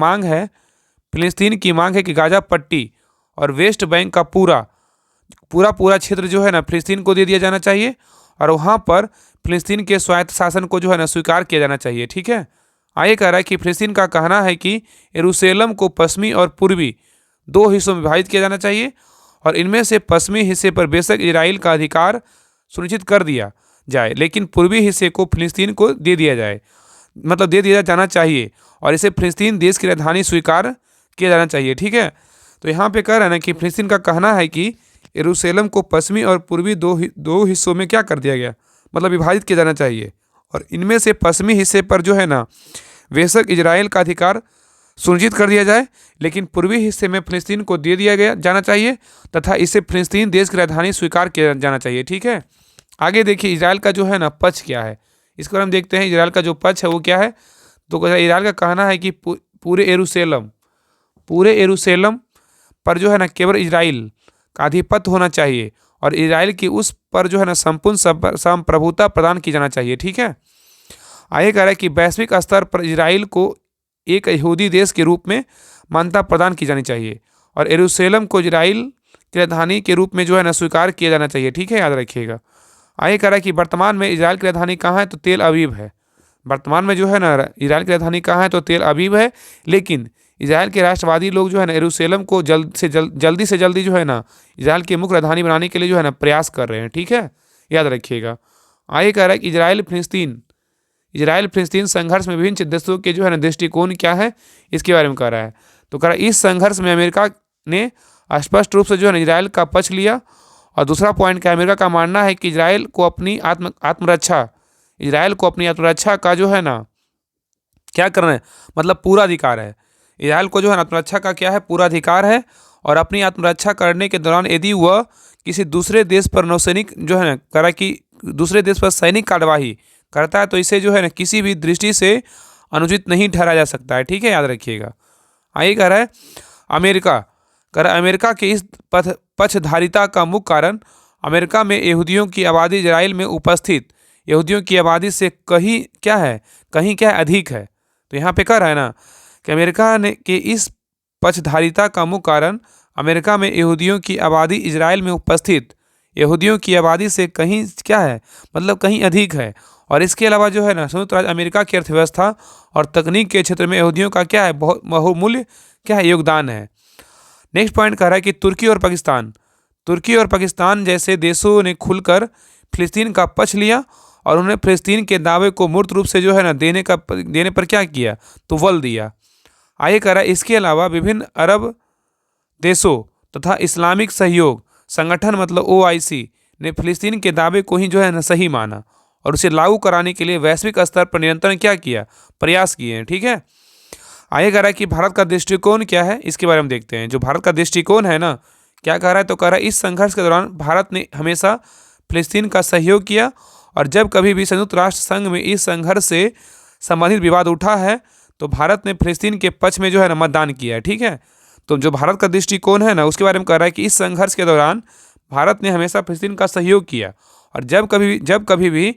मांग है कि गाजा पट्टी और वेस्ट बैंक का पूरा क्षेत्र जो है ना फिलिस्तीन को दे दिया जाना चाहिए और वहाँ पर फिलिस्तीन के स्वायत्त शासन को जो है ना स्वीकार किया जाना चाहिए। ठीक है, आगे कह रहा है कि फिलिस्तीन का कहना है कि यरूशलेम को पश्चिमी और पूर्वी दो हिस्सों में विभाजित किया जाना चाहिए और इनमें से पश्चिमी हिस्से पर बेशक इजराइल का अधिकार सुनिश्चित कर दिया जाए, लेकिन पूर्वी हिस्से को फिलिस्तीन को दे दिया जाना चाहिए और इसे फिलिस्तीन देश की राजधानी स्वीकार किया जाना चाहिए। ठीक है, तो यहाँ पे कह रहा है ना कि फिलिस्तीन का कहना है कि यरूशलेम को पश्चिमी और पूर्वी दो हिस्सों में क्या कर दिया गया, मतलब विभाजित किया जाना चाहिए और इनमें से पश्चिमी हिस्से पर जो है ना बेशक इजराइल का अधिकार सुनिश्चित कर दिया जाए, लेकिन पूर्वी हिस्से में फिलिस्तीन को दे दिया जाना चाहिए तथा इसे फिलिस्तीन देश की राजधानी स्वीकार किया जाना चाहिए। ठीक है, आगे देखिए इजराइल का जो है ना पक्ष क्या है, इसके बारे में देखते हैं। इजराइल का जो पक्ष है वो क्या है, तो इजराइल का कहना है कि पूरे यरूशलेम पर जो है ना केवल इजराइल का आधिपत्य होना चाहिए और इजराइल की उस पर जो है ना संपूर्ण संप्रभुता प्रदान की जाना चाहिए। ठीक है। आगे कह रहा है कि वैश्विक स्तर पर इजराइल को एक यहूदी देश के रूप में मान्यता प्रदान की जानी चाहिए और यरूशलेम को इजराइल की राजधानी के रूप में जो है ना स्वीकार किया जाना चाहिए। ठीक है, याद रखिएगा। आगे कह रहा है कि वर्तमान में इजराइल की राजधानी कहाँ है, तो तेल अवीव है। वर्तमान में जो है ना इजराइल की राजधानी कहाँ है, तो तेल अवीव है। लेकिन इजराइल के राष्ट्रवादी लोग जो है ना यरूशलेम को जल्दी से जल्दी जो है ना इजराइल की मुख्य राजधानी बनाने के लिए जो है ना प्रयास कर रहे हैं। ठीक है, याद रखिएगा। आगे कह रहा है कि इजराइल फिलिस्तीन संघर्ष में विभिन्न देशों के जो है ना दृष्टिकोण क्या है, इसके बारे में कह रहा है। तो कह रहा है इस संघर्ष में अमेरिका ने स्पष्ट रूप से जो है ना इजराइल का पक्ष लिया। और दूसरा पॉइंट क्या है, अमेरिका का मानना है कि इजराइल को अपनी आत्मरक्षा का जो है ना क्या करना है, मतलब पूरा अधिकार है। इजराइल को जो है आत्मरक्षा का क्या है, पूरा अधिकार है। और अपनी आत्मरक्षा करने के दौरान यदि वह किसी दूसरे देश पर नौसैनिक जो है ना करा कि दूसरे देश पर सैनिक कार्यवाही करता है तो इसे जो है ना किसी भी दृष्टि से अनुचित नहीं ठहराया जा सकता है। ठीक है, याद रखिएगा। आगे कह रहा है अमेरिका के इस पक्षधारिता का मुख्य कारण अमेरिका में यहूदियों की आबादी इजराइल में उपस्थित यहूदियों की आबादी से कहीं क्या अधिक है। तो यहाँ पे कह रहा है ना कि अमेरिका ने के इस पक्षधारिता का मुख्य कारण अमेरिका में यहूदियों की आबादी इजराइल में उपस्थित यहूदियों की आबादी से कहीं कहीं अधिक है। और इसके अलावा जो है ना संयुक्त राज्य अमेरिका की अर्थव्यवस्था और तकनीक के क्षेत्र में यहूदियों का बहुत बहुमूल्य योगदान है। नेक्स्ट पॉइंट कह रहा है कि तुर्की और पाकिस्तान जैसे देशों ने खुलकर फिलिस्तीन का पक्ष लिया और उन्होंने फिलिस्तीन के दावे को मूर्त रूप से जो है ना देने पर क्या किया, तो बल दिया। आगे कह रहा है इसके अलावा विभिन्न अरब देशों तथा इस्लामिक सहयोग संगठन मतलब OIC ने फिलिस्तीन के दावे को ही जो है ना सही माना और उसे लागू कराने के लिए वैश्विक स्तर पर निरंतर प्रयास किए हैं। ठीक है। आगे कह रहा है कि भारत का दृष्टिकोण क्या है, इसके बारे में देखते हैं। जो भारत का दृष्टिकोण है ना, क्या कह रहा है, तो कह रहा है इस संघर्ष के दौरान भारत ने हमेशा फिलिस्तीन का सहयोग किया और जब कभी भी संयुक्त राष्ट्र संघ में इस संघर्ष से संबंधित विवाद उठा है तो भारत ने फिलिस्तीन के पक्ष में जो है ना मतदान किया है। ठीक है। तो जो भारत का दृष्टिकोण है ना उसके बारे में कह रहा है कि इस संघर्ष के दौरान भारत ने हमेशा फिलिस्तीन का सहयोग किया और जब कभी भी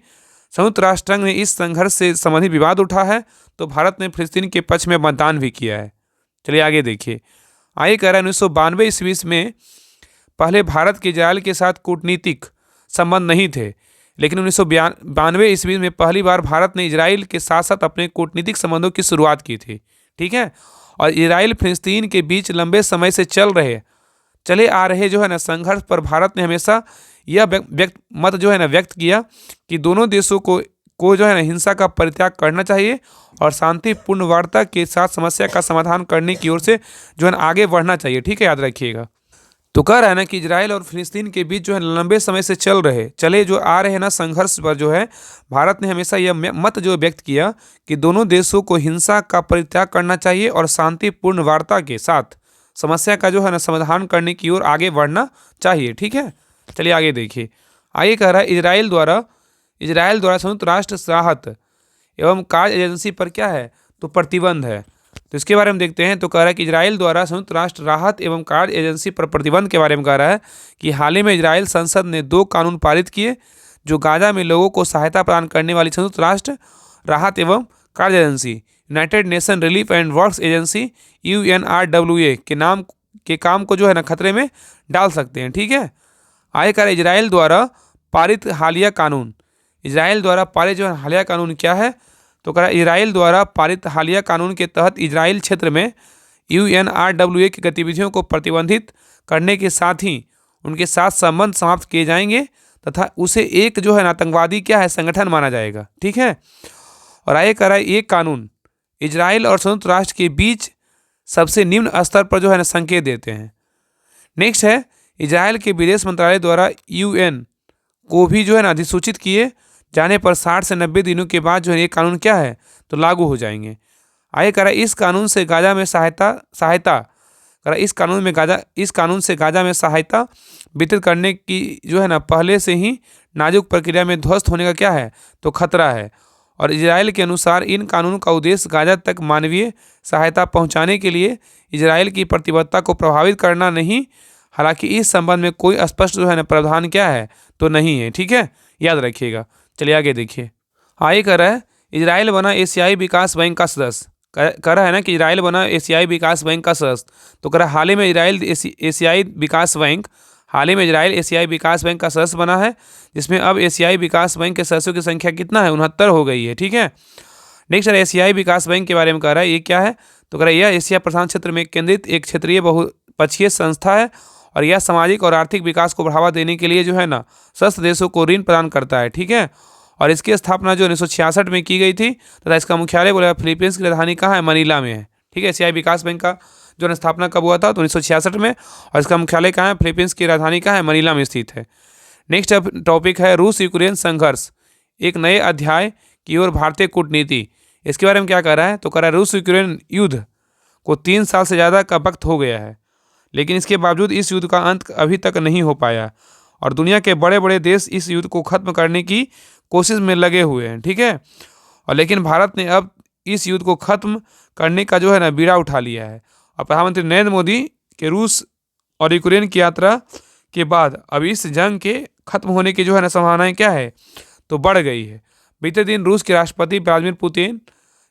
संयुक्त राष्ट्र संघ में इस संघर्ष से संबंधित विवाद उठा है तो भारत ने फिलिस्तीन के पक्ष में मतदान भी किया है। चलिए आगे देखिए। आगे कह रहा है 1992 ईस्वी में पहले भारत के इजराइल के साथ कूटनीतिक संबंध नहीं थे, लेकिन 1992 ईस्वी में पहली बार भारत ने इजराइल के साथ साथ अपने कूटनीतिक संबंधों की शुरुआत की थी। ठीक है। और इजराइल फिलिस्तीन के बीच लंबे समय से चले आ रहे जो है ना संघर्ष पर भारत ने हमेशा यह व्यक्त किया कि दोनों देशों को जो है ना हिंसा का परित्याग करना चाहिए और शांतिपूर्ण वार्ता के साथ समस्या का समाधान करने की ओर से जो है ना आगे बढ़ना चाहिए। ठीक है, याद रखिएगा। तो कह रहा है ना कि इजराइल और फिलिस्तीन के बीच जो है लंबे समय से चले जो आ रहे ना संघर्ष पर जो है भारत ने हमेशा यह मत जो व्यक्त किया कि दोनों देशों को हिंसा का परित्याग करना चाहिए और शांतिपूर्ण वार्ता के साथ समस्या का जो है ना समाधान करने की ओर आगे बढ़ना चाहिए। ठीक है, चलिए आगे देखिए। आगे कह रहा है इजराइल द्वारा संयुक्त राष्ट्र राहत एवं कार्य एजेंसी पर क्या है, तो प्रतिबंध है। तो इसके बारे में देखते हैं। तो कह रहा है कि इजराइल द्वारा संयुक्त राष्ट्र राहत एवं कार्य एजेंसी पर प्रतिबंध के बारे में कह रहा है कि हाल ही में इजराइल संसद ने 2 कानून पारित किए जो गाजा में लोगों को सहायता प्रदान करने वाली संयुक्त राष्ट्र राहत एवं कार्य agency United nation relief and works agency UNRWA के काम को जो है ना खतरे में डाल सकते हैं। ठीक है। आगे कह रहा है इजराइल द्वारा पारित हालिया कानून क्या है, तो कह रहा है इजराइल द्वारा पारित हालिया कानून के तहत इजराइल क्षेत्र में UNRWA की गतिविधियों को प्रतिबंधित करने के साथ ही उनके साथ संबंध समाप्त किए जाएंगे तथा उसे एक जो है आतंकवादी संगठन माना जाएगा। ठीक है। और आगे कह रहा है ये कानून इजराइल और संयुक्त राष्ट्र के बीच सबसे निम्न स्तर पर जो है संकेत देते हैं। नेक्स्ट है इजराइल के विदेश मंत्रालय द्वारा UN को भी जो है अधिसूचित किए जाने पर 60 से 90 दिनों के बाद जो है ये कानून क्या है, तो लागू हो जाएंगे। आगे कह रहा है इस कानून से गाजा में सहायता वितरित करने की जो है ना पहले से ही नाजुक प्रक्रिया में ध्वस्त होने का क्या है, तो खतरा है। और इजराइल के अनुसार इन कानूनों का उद्देश्य गाजा तक मानवीय सहायता पहुंचाने के लिए इजराइल की प्रतिबद्धता को प्रभावित करना नहीं। हालांकि इस संबंध में कोई स्पष्ट जो है ना प्रावधान क्या है तो नहीं है, ठीक है, याद रखिएगा। चलिए आगे देखिए। आगे कह रहा है इजराइल बना एशियाई विकास बैंक का सदस्य। कह रहा है ना कि इजराइल बना एशियाई विकास बैंक का सदस्य। तो कह रहा है हाल ही में इजराइल एशियाई विकास बैंक का सदस्य बना है, जिसमें अब एशियाई विकास बैंक के सदस्यों की संख्या कितना है, 69 हो गई है, ठीक है। नेक्स्ट है एशियाई विकास बैंक के बारे में कह रहा है, ये क्या है तो कह रहा है यह एशिया प्रशांत क्षेत्र में केंद्रित एक क्षेत्रीय बहुपक्षीय संस्था है और यह सामाजिक और आर्थिक विकास को बढ़ावा देने के लिए जो है ना सदस्य देशों को ऋण प्रदान करता है, ठीक है। और इसकी स्थापना जो 1966 में की गई थी तथा इसका मुख्यालय बोला फिलीपींस की राजधानी कहाँ है, मनीला में है, ठीक है। एशियाई विकास बैंक का जो स्थापना कब हुआ था तो 1966 में, और इसका मुख्यालय कहाँ है, फिलीपींस की राजधानी कहाँ है, मनीला में स्थित है। नेक्स्ट टॉपिक है रूस यूक्रेन संघर्ष, एक नए अध्याय की ओर भारतीय कूटनीति। इसके बारे में क्या कह रहा है तो कह रहा है रूस यूक्रेन युद्ध को 3 साल से ज़्यादा का वक्त हो गया है, लेकिन इसके बावजूद इस युद्ध का अंत अभी तक नहीं हो पाया और दुनिया के बड़े बड़े देश इस युद्ध को खत्म करने की कोशिश में लगे हुए हैं, ठीक है। और लेकिन भारत ने अब इस युद्ध को खत्म करने का जो है ना बीड़ा उठा लिया है और प्रधानमंत्री नरेंद्र मोदी के रूस और यूक्रेन की यात्रा के बाद अब इस जंग के खत्म होने की जो है ना संभावनाएं क्या है तो बढ़ गई है। बीते दिन रूस के राष्ट्रपति व्लादिमीर पुतिन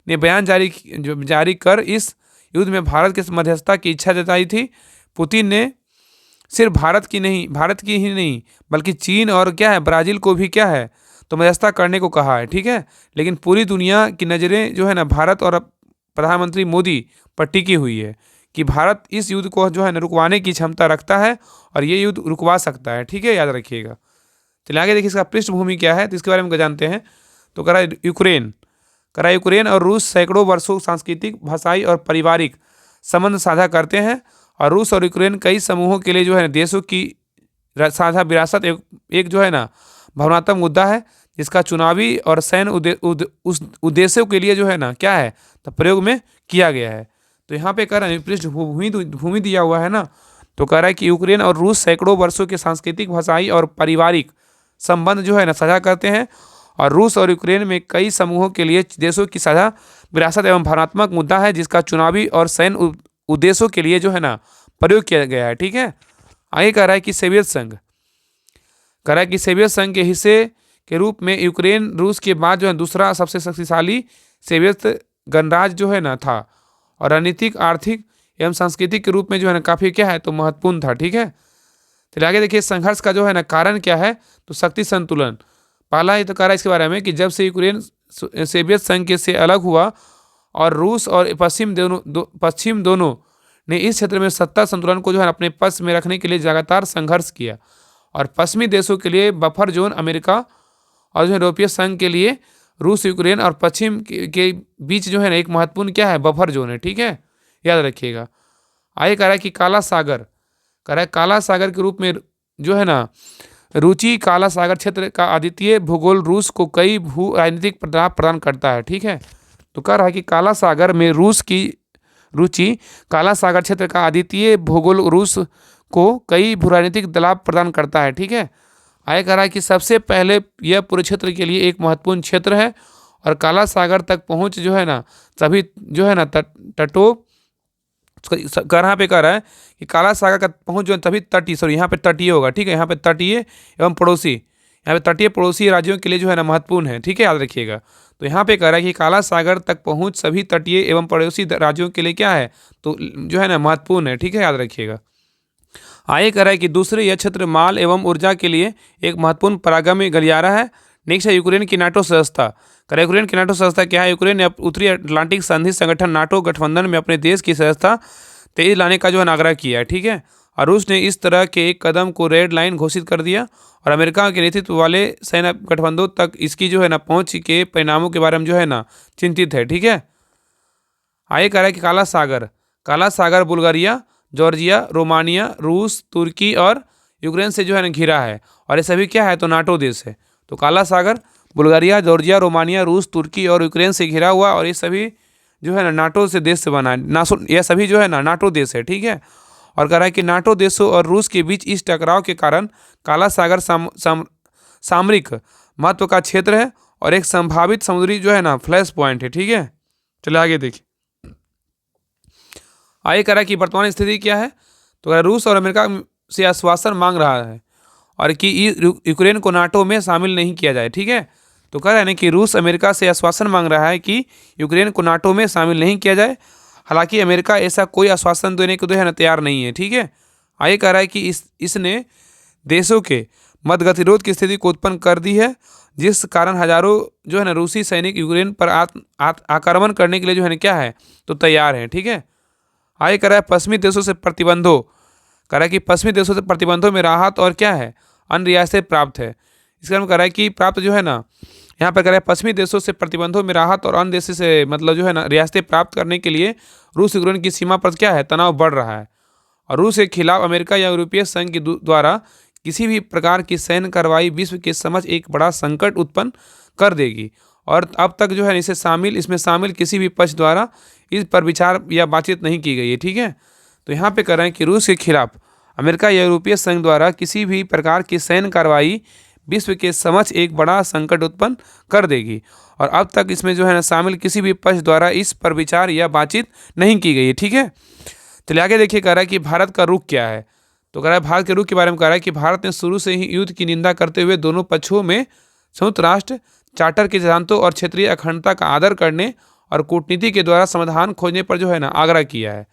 ने बयान जारी कर इस युद्ध में भारत की मध्यस्थता की इच्छा जताई थी। पुतिन ने सिर्फ भारत की ही नहीं बल्कि चीन और क्या है ब्राज़ील को भी क्या है तो मध्यस्थता करने को कहा है, ठीक है। लेकिन पूरी दुनिया की नज़रें जो है ना भारत और प्रधानमंत्री मोदी पर टिकी हुई है कि भारत इस युद्ध को जो है ना रुकवाने की क्षमता रखता है और ये युद्ध रुकवा सकता है, ठीक है, याद रखिएगा। चलिए आगे देखिए इसका पृष्ठभूमि क्या है तो इसके बारे में जानते हैं। तो कह रहा है यूक्रेन और रूस सैकड़ों वर्षों सांस्कृतिक, भाषाई और पारिवारिक संबंध साझा करते हैं और रूस और यूक्रेन कई समूहों के लिए जो है देशों की साझा विरासत एक जो है ना भावनात्मक मुद्दा है, जिसका चुनावी और सैन्य उद्देश्यों के लिए जो है ना क्या है तो प्रयोग में किया गया है। तो यहाँ पे कह रहा है पृष्ठभूमि दिया हुआ है ना, तो कह रहा है कि यूक्रेन और रूस सैकड़ों वर्षों के सांस्कृतिक, भाषाई और पारिवारिक संबंध जो है ना साझा करते हैं और रूस और यूक्रेन में कई समूहों के लिए देशों की साझा विरासत एवं भावनात्मक मुद्दा है, जिसका चुनावी और सैन्य उद्देश्यों के लिए जो है ना प्रयोग किया गया है, ठीक है। आगे कह रहा है कि सोवियत संघ के हिस्से के रूप में यूक्रेन रूस के बाद जो है दूसरा सबसे शक्तिशाली सोवियत गणराज्य जो है ना था और रणनीतिक, आर्थिक एवं सांस्कृतिक के रूप में जो है ना काफ़ी क्या है तो महत्वपूर्ण था, ठीक है। तो आगे देखिए संघर्ष का जो है ना कारण क्या है तो शक्ति संतुलन। पहला ही तो कह रहा है इसके बारे में कि जब से यूक्रेन सोवियत संघ के से अलग हुआ और रूस और पश्चिम दोनों ने इस क्षेत्र में सत्ता संतुलन को जो है अपने पक्ष में रखने के लिए लगातार संघर्ष किया और पश्चिमी देशों के लिए बफर जोन अमेरिका और जो यूरोपीय संघ के लिए रूस, यूक्रेन और पश्चिम के बीच जो है ना एक महत्वपूर्ण क्या है बफर जोन है, ठीक है, याद रखिएगा। आगे कह रहा है कि काला सागर के रूप में जो है ना रुचि काला सागर क्षेत्र का अद्वितीय भूगोल रूस को कई भू राजनीतिक प्रभाव प्रदान करता है, ठीक है। तो कह रहा है कि काला सागर में रूस की रुचि काला सागर क्षेत्र का अद्वितीय भूगोल रूस को कई भू राजनीतिक दबाव प्रदान करता है, ठीक है। आगे कह रहा है कि सबसे पहले यह पूरे क्षेत्र के लिए एक महत्वपूर्ण क्षेत्र है और काला सागर तक पहुंच जो है ना सभी जो है ना तटों कहाँ पे कह रहा है कि काला सागर का पहुंच जो है तभी यहाँ पे तटीय होगा, ठीक है। यहाँ पे तटीय एवं पड़ोसी, यहाँ पे तटीय पड़ोसी राज्यों के लिए जो है ना महत्वपूर्ण है, ठीक है, याद रखिएगा। तो यहाँ पे कह रहा है कि काला सागर तक पहुंच सभी तटीय एवं पड़ोसी राज्यों के लिए क्या है तो जो है ना महत्वपूर्ण है, ठीक है, याद रखिएगा। आगे कह रहा है कि दूसरे यह क्षेत्र माल एवं ऊर्जा के लिए एक महत्वपूर्ण परागम्य गलियारा है। नेक्स्ट है यूक्रेन की नाटो सदस्यता। कह रहा है यूक्रेन की नाटो सदस्यता क्या है। यूक्रेन ने उत्तरी अटलांटिक संधि संगठन नाटो गठबंधन में अपने देश की सदस्यता तेजी लाने का जो है आग्रह किया है, ठीक है। और रूस ने इस तरह के एक कदम को रेड लाइन घोषित कर दिया और अमेरिका के नेतृत्व वाले सैन्य गठबंधनों तक इसकी जो है ना पहुँच के परिणामों के बारे में जो है ना चिंतित है, ठीक है। आगे कह रहा है कि काला सागर बुल्गारिया, जॉर्जिया, रोमानिया, रूस, तुर्की और यूक्रेन से जो है ना घिरा है और ये सभी क्या है तो नाटो देश है। तो काला सागर बुल्गारिया, जॉर्जिया, रोमानिया, रूस, तुर्की और यूक्रेन से घिरा हुआ और ये सभी जो है ना नाटो से देश से बना है, ये सभी जो है ना नाटो देश है, ठीक है। और कह रहा है कि नाटो देशों और रूस के बीच इस टकराव के कारण काला सागर सामरिक महत्व का क्षेत्र है और एक संभावित समुद्री जो है ना फ्लैश पॉइंट है। ठीक है, चलिए आगे देखिए। आगे कह रहा है कि वर्तमान स्थिति क्या है, तो कह रहा है रूस और अमेरिका से आश्वासन मांग रहा है और कि यूक्रेन को नाटो में शामिल नहीं किया जाए। ठीक है, तो कह रहा है ना कि रूस अमेरिका से आश्वासन मांग रहा है कि यूक्रेन को नाटो में शामिल नहीं किया जाए। हालांकि अमेरिका ऐसा कोई आश्वासन देने को जो है ना तैयार नहीं है। ठीक है, आगे कह रहा है कि इसने देशों के मध्य गतिरोध की स्थिति को उत्पन्न कर दी है, जिस कारण हजारों जो है ना रूसी सैनिक यूक्रेन पर आक्रमण करने के लिए जो है ना क्या है तो तैयार है। ठीक है, आगे कह रहा है पश्चिमी देशों से प्रतिबंधों, कह रहा है कि पश्चिमी देशों से प्रतिबंधों में राहत और क्या है अन्य रियासतें प्राप्त है। इसका मतलब कह रहा है कि प्राप्त जो है ना यहाँ पर कह रहा है पश्चिमी देशों से प्रतिबंधों में राहत और अन्य देशों से मतलब जो है ना रियासतें प्राप्त करने के लिए रूस यूक्रेन की सीमा पर क्या है तनाव बढ़ रहा है और रूस के खिलाफ अमेरिका या यूरोपीय संघ के द्वारा किसी भी प्रकार की सैन्य कार्रवाई विश्व के समझ एक बड़ा संकट उत्पन्न कर देगी। और अब तक जो है इसमें शामिल किसी भी पक्ष द्वारा इस पर विचार या बातचीत नहीं की गई है। ठीक है, तो यहाँ पे कह रहे हैं कि रूस के खिलाफ अमेरिका या यूरोपीय संघ द्वारा किसी भी प्रकार की सैन्य कार्रवाई विश्व के समक्ष एक बड़ा संकट उत्पन्न कर देगी और अब तक इसमें जो है ना शामिल किसी भी पक्ष द्वारा इस पर विचार या बातचीत नहीं की गई है। ठीक है, चलिए आगे देखिए। कह रहा है कि भारत का रुख क्या है, तो कह रहा है भारत के रुख के बारे में कह रहा है कि भारत ने शुरू से ही युद्ध की निंदा करते हुए दोनों पक्षों में संयुक्त राष्ट्र चार्टर के सिद्धांतों और क्षेत्रीय अखंडता का आदर करने और कूटनीति के द्वारा समाधान खोजने पर जो है ना आग्रह किया है।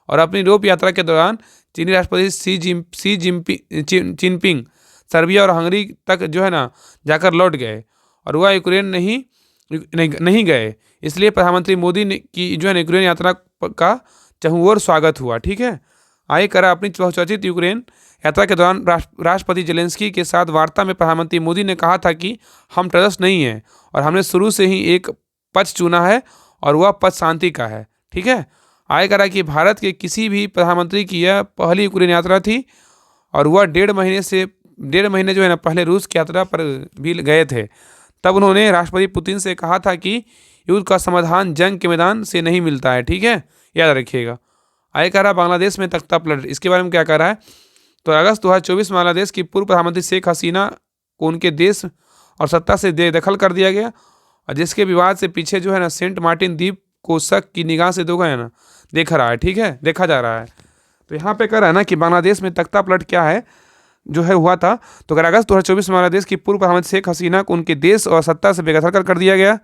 और अपनी यूरोप यात्रा के दौरान चीनी राष्ट्रपति सी जिनपिंग सर्बिया और हंगरी तक जो है ना जाकर लौट गए और वह यूक्रेन नहीं गए। इसलिए प्रधानमंत्री मोदी ने की जो है ना यूक्रेन यात्रा का चहुओर स्वागत हुआ। ठीक है, आगे करा अपनी बहुचर्चित यूक्रेन यात्रा के दौरान राष्ट्रपति जेलेंस्की के साथ वार्ता में प्रधानमंत्री मोदी ने कहा था कि हम तटस्थ नहीं हैं और हमने शुरू से ही एक पक्ष चुना है और वह पक्ष शांति का है। ठीक है, आगे करा कि भारत के किसी भी प्रधानमंत्री की यह पहली यूक्रेन यात्रा थी और वह डेढ़ महीने जो है ना पहले रूस की यात्रा पर भी गए थे। तब उन्होंने राष्ट्रपति पुतिन से कहा था कि युद्ध का समाधान जंग के मैदान से नहीं मिलता है। ठीक है, याद रखिएगा। आगे कह रहा बांग्लादेश में तख्ता पलट, इसके बारे में क्या कह रहा है, तो अगस्त 2024 में बांग्लादेश की पूर्व प्रधानमंत्री शेख हसीना को उनके देश और सत्ता से बेदखल कर दिया गया और जिसके विवाद से पीछे जो है ना सेंट मार्टिन द्वीप को शक की निगाह से देखा रहा है। ठीक है, देखा जा रहा है। तो यहाँ पे कह रहा है ना कि बांग्लादेश में तख्ता पलट क्या है जो है हुआ था, तो अगर अगस्त 2024 में बांग्लादेश की पूर्व प्रधानमंत्री शेख हसीना को उनके देश और सत्ता से बेदखल कर दिया गया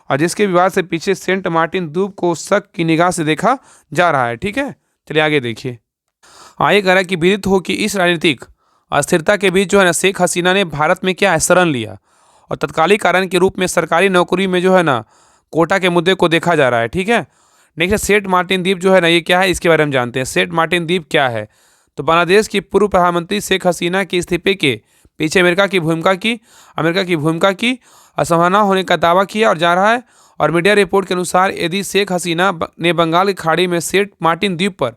और जिसके विवाद से पीछे सेंट मार्टिन द्वीप को शक की निगाह से देखा जा रहा है। ठीक है, चलिए आगे देखिए। आगे कह रहा है कि विदित हो कि इस राजनीतिक अस्थिरता के बीच जो है ना शेख हसीना ने भारत में क्या है शरण लिया और तत्कालिक कारण के रूप में सरकारी नौकरी में जो है ना कोटा के मुद्दे को देखा जा रहा है। ठीक है, नेक्स्ट सेंट मार्टिन द्वीप जो है ना ये क्या है, इसके बारे में जानते हैं। सेंट मार्टिन द्वीप क्या है, तो बांग्लादेश की पूर्व प्रधानमंत्री शेख हसीना के इस्तीफे के पीछे अमेरिका की भूमिका की असंभावना होने का दावा किया और जा रहा है। और मीडिया रिपोर्ट के अनुसार यदि शेख हसीना ने बंगाल की खाड़ी में सेंट मार्टिन द्वीप पर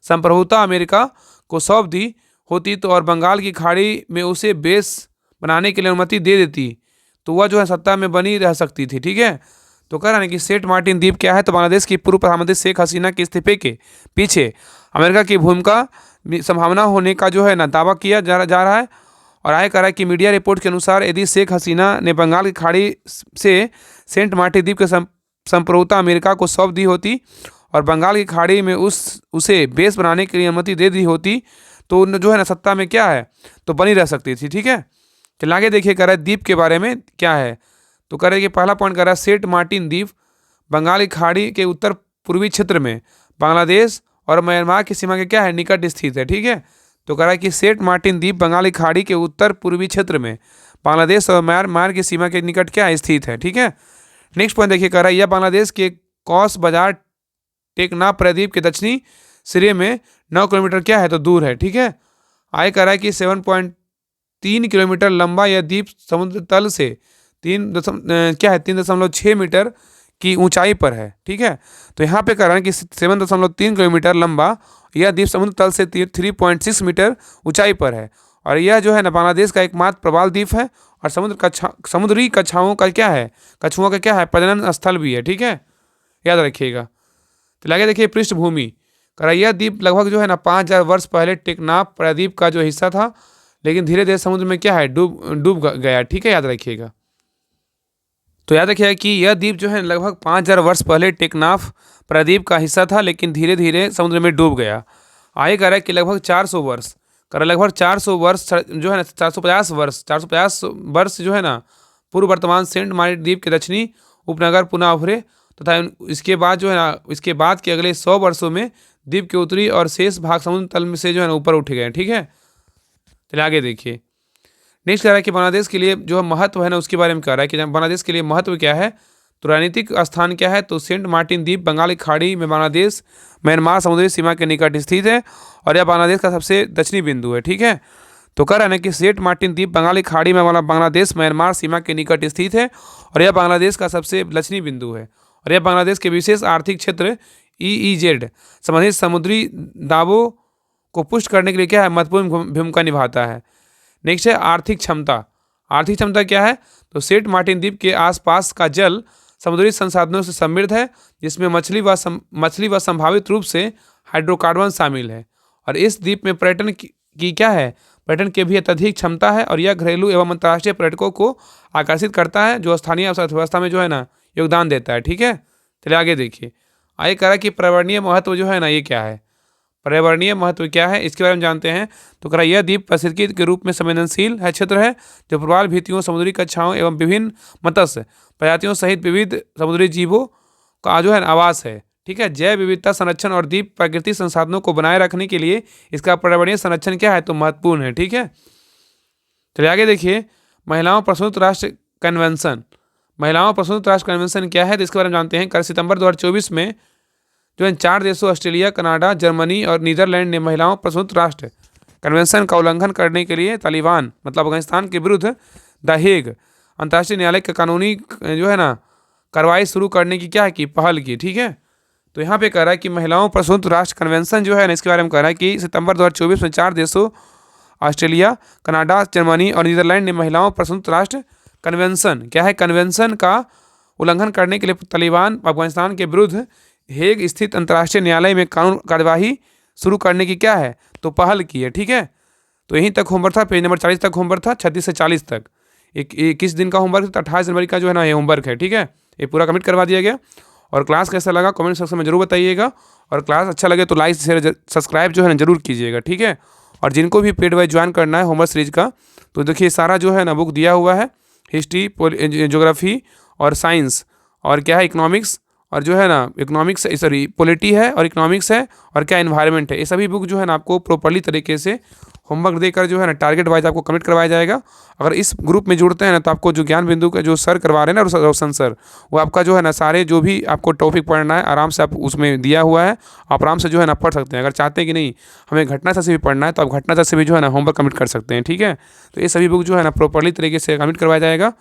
संप्रभुता अमेरिका को सौंप दी होती तो और बंगाल की खाड़ी में उसे बेस बनाने के लिए अनुमति दे देती तो वह जो है सत्ता में बनी रह सकती थी। ठीक है, तो कह रहा है कि सेंट मार्टिन द्वीप क्या है, तो बांग्लादेश की पूर्व प्रधानमंत्री शेख हसीना के इस्तीफे के पीछे अमेरिका की भूमिका संभावना होने का जो है ना दावा किया जा रहा है। और आगे कह रहा है कि मीडिया रिपोर्ट के अनुसार यदि शेख हसीना ने बंगाल की खाड़ी से सेंट मार्टिन द्वीप के संप्रभुता अमेरिका को सौंप दी होती और बंगाल की खाड़ी में उसे बेस बनाने के लिए अनुमति दे दी होती तो जो है ना सत्ता में क्या है तो बनी रह सकती थी। ठीक है, चलिए आगे देखिए। कह रहा है द्वीप के बारे में क्या है, तो कह रहा है कि पहला पॉइंट कह रहा है सेंट मार्टिन द्वीप बंगाल की खाड़ी के उत्तर पूर्वी क्षेत्र में बांग्लादेश और म्यांमार की सीमा के क्या है निकट स्थित है। ठीक है, तो कह रहा है कि सेंट मार्टिन द्वीप बंगाल की खाड़ी के उत्तर पूर्वी क्षेत्र में बांग्लादेश और म्यांमार की सीमा के निकट क्या स्थित है। ठीक है, नेक्स्ट पॉइंट देखिए। कह रहा है यह बांग्लादेश के कौस बाजार टेकनाफ प्रायद्वीप के दक्षिणी सिरे में 9 किलोमीटर क्या है तो दूर है। ठीक है, आगे कह रहा है कि 7.3 किलोमीटर लंबा यह द्वीप समुद्र तल से 3.6 मीटर की ऊंचाई पर है। ठीक है, तो यहाँ पे कह रहा है कि 7.3 किलोमीटर लंबा यह द्वीप समुद्र तल से 3.6 मीटर ऊंचाई पर है और यह जो है ना बांग्लादेश का एकमात्र प्रवाल द्वीप है और समुद्री कछुओं का क्या है प्रजनन स्थल भी है। ठीक है, याद रखिएगा। तो आगे देखिए पृष्ठभूमि। कह रहा यह द्वीप लगभग जो है ना 5000 वर्ष पहले टेकनाफ प्रायद्वीप का जो हिस्सा था लेकिन धीरे धीरे समुद्र में क्या है डूब गया। ठीक है, याद रखिएगा। तो याद रखिएगा कि यह द्वीप जो है लगभग 5000 वर्ष पहले टेकनाफ प्रायद्वीप का हिस्सा था, लेकिन धीरे धीरे समुद्र में डूब गया। आगे कह रहा है कि लगभग 400 वर्ष कह रहा है लगभग 400 वर्ष जो है ना 450 वर्ष जो है ना पूर्व वर्तमान सेंट मार्टिन द्वीप के दक्षिणी उपनगर पुनः उभरे तथा इसके बाद जो है ना इसके बाद के अगले 100 वर्षों में द्वीप के उत्तरी और शेष भाग समुद्र तल में से जो है ना ऊपर उठ गए। ठीक है, चलिए आगे देखिए। नेक्स्ट कह रहा है कि बांग्लादेश के लिए जो महत्व है ना उसके बारे में कह रहा है कि बांग्लादेश के लिए महत्व क्या है। तो राजनीतिक स्थान क्या है, तो सेंट मार्टिन द्वीप बंगाल की खाड़ी में बांग्लादेश म्यांमार समुद्री सीमा के निकट स्थित है और यह बांग्लादेश का सबसे दक्षिणी बिंदु है। ठीक है, तो कह रहा है ना कि सेंट मार्टिन द्वीप बंगाल की खाड़ी में बांग्लादेश म्यांमार सीमा के निकट स्थित है और यह बांग्लादेश का सबसे दक्षिणी बिंदु है और यह बांग्लादेश के विशेष आर्थिक क्षेत्र EEZ संबंधित समुद्री दावों को पुष्ट करने के लिए क्या है, महत्वपूर्ण भूमिका निभाता है। नेक्स्ट है आर्थिक क्षमता। आर्थिक क्षमता क्या है, तो सेंट मार्टिन द्वीप के आसपास का जल समुद्री संसाधनों से समृद्ध है, जिसमें मछली व संभावित रूप से हाइड्रोकार्बन शामिल है और इस द्वीप में पर्यटन की क्या है, पर्यटन की भी अत्यधिक क्षमता है और यह घरेलू एवं अंतर्राष्ट्रीय पर्यटकों को आकर्षित करता है, जो स्थानीय अर्थव्यवस्था में जो है ना योगदान देता है। ठीक है, चलिए आगे देखिए। आगे कह रहा है कि पर्यावरणीय महत्व जो है ना ये क्या है, पर्यावरणीय महत्व क्या है इसके बारे में जानते हैं। तो कह रहा यह द्वीप पारिस्थितिकी के रूप में संवेदनशील है क्षेत्र है, जो प्रवाल भित्तियों समुद्री कक्षाओं एवं विभिन्न मत्स्य प्रजातियों सहित विविध समुद्री जीवों का जो है आवास है। ठीक है, जैव विविधता संरक्षण और द्वीप प्राकृतिक संसाधनों को बनाए रखने के लिए इसका पर्यावरणीय संरक्षण क्या है, तो महत्वपूर्ण है। ठीक है, चलिए आगे देखिए। महिलाओं पर संयुक्त राष्ट्र कन्वेंशन। महिलाओं पर संयुक्त राष्ट्र कन्वेंशन क्या है, तो इसके बारे में जानते हैं। कल सितंबर 2024 में जो है 4 देशों ऑस्ट्रेलिया, कनाडा, जर्मनी और नीदरलैंड ने महिलाओं पर संयुक्त राष्ट्र कन्वेंशन का उल्लंघन करने के लिए तालिबान मतलब अफगानिस्तान के विरुद्ध द हेग अंतर्राष्ट्रीय न्यायालय का कानूनी जो है ना कार्रवाई शुरू करने की क्या है कि पहल की। ठीक है, तो यहाँ पे कह रहा है कि महिलाओं पर संयुक्त राष्ट्र कन्वेंशन जो है ना इसके बारे में कह रहा है कि सितंबर 2024 में 4 देशों ऑस्ट्रेलिया, कनाडा, जर्मनी और नीदरलैंड ने महिलाओं पर संयुक्त राष्ट्र कन्वेंशन क्या है, कन्वेंशन का उल्लंघन करने के लिए तालिबान अफगानिस्तान के विरुद्ध हेग स्थित अंतर्राष्ट्रीय न्यायालय में कानून कार्यवाही शुरू करने की क्या है, तो पहल की है। ठीक है, तो यहीं तक होमवर्क था, पेज नंबर 40 तक होमवर्क था, 36 से 40 तक। 21 दिन का होमवर्क था, 28 जनवरी का जो है ना ये होमवर्क है। ठीक है, ये पूरा कमिट करवा दिया गया। और क्लास कैसा लगा कमेंट सेक्शन में जरूर बताइएगा और क्लास अच्छा लगे तो लाइक शेयर सब्सक्राइब जो है ना जरूर कीजिएगा। ठीक है, और जिनको भी पेड वाइज ज्वाइन करना है होमवर्क सीरीज का, तो देखिए सारा जो है ना बुक दिया हुआ है, हिस्ट्री, ज्योग्राफी और साइंस और क्या है इकोनॉमिक्स और जो है ना इकोनॉमिक्स सॉरी पॉलिटी है और इकोनॉमिक्स है और क्या एनवायरनमेंट है। ये सभी बुक जो है ना आपको प्रॉपर्ली तरीके से होमवर्क देकर जो है ना टारगेट वाइज आपको कमिट करवाया जाएगा। अगर इस ग्रुप में जुड़ते हैं ना तो आपको जो ज्ञान बिंदु का जो सर करवा रहे हैं ना रोशन सर, वो आपका जो है ना सारे जो भी आपको टॉपिक पढ़ना है आराम से आप उसमें दिया हुआ है, आप आराम से जो है ना पढ़ सकते हैं। अगर चाहते हैं कि नहीं हमें घटना से भी पढ़ना है तो आप घटना से भी जो है ना होमवर्क कमिट कर सकते हैं। ठीक है, तो ये सभी बुक जो है ना प्रॉपर्ली तरीके से कमिट करवाया जाएगा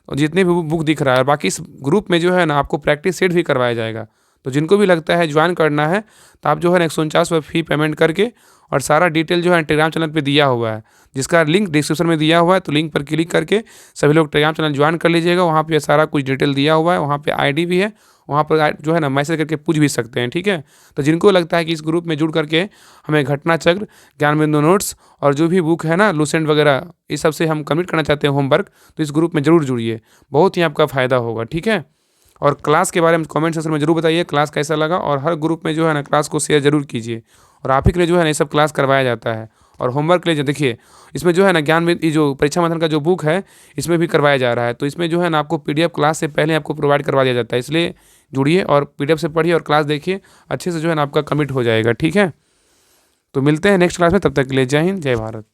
और जितने भी बुक दिख रहा है। बाकी इस ग्रुप में जो है ना आपको प्रैक्टिस सेट भी करवाया जाएगा। तो जिनको भी लगता है ज्वाइन करना है तो आप जो है ना 149 रुपये फी पेमेंट करके और सारा डिटेल जो है टेलीग्राम चैनल पे दिया हुआ है, जिसका लिंक डिस्क्रिप्शन में दिया हुआ है। तो लिंक पर क्लिक करके सभी लोग टेलीग्राम चैनल ज्वाइन कर लीजिएगा। वहाँ पे सारा कुछ डिटेल दिया हुआ है, वहाँ पे आईडी भी है, वहाँ पर जो है ना मैसेज करके पूछ भी सकते हैं। ठीक है, तो जिनको लगता है कि इस ग्रुप में जुड़ करके हमें घटना चक्र, ज्ञान बिंदु नोट्स और जो भी बुक है ना लूसेंट वगैरह इस सब से हम कमिट करना चाहते हैं होमवर्क, तो इस ग्रुप में जरूर जुड़िए, बहुत ही आपका फ़ायदा होगा। ठीक है, और क्लास के बारे में कमेंट सेक्शन में जरूर बताइए क्लास कैसा लगा और हर ग्रुप में जो है ना क्लास को शेयर जरूर कीजिए। और आप ही के लिए जो है ना ये सब क्लास करवाया जाता है। और होमवर्क के लिए देखिए इसमें जो है ना ज्ञान ये जो परीक्षा मंथन का जो बुक है इसमें भी करवाया जा रहा है। तो इसमें जो है ना आपको PDF क्लास से पहले आपको प्रोवाइड करवा दिया जाता है, इसलिए जुड़िए और PDF से पढ़िए और क्लास देखिए, अच्छे से जो है ना आपका कमिट हो जाएगा। ठीक है, तो मिलते हैं नेक्स्ट क्लास में, तब तक के लिए जय हिंद जय भारत।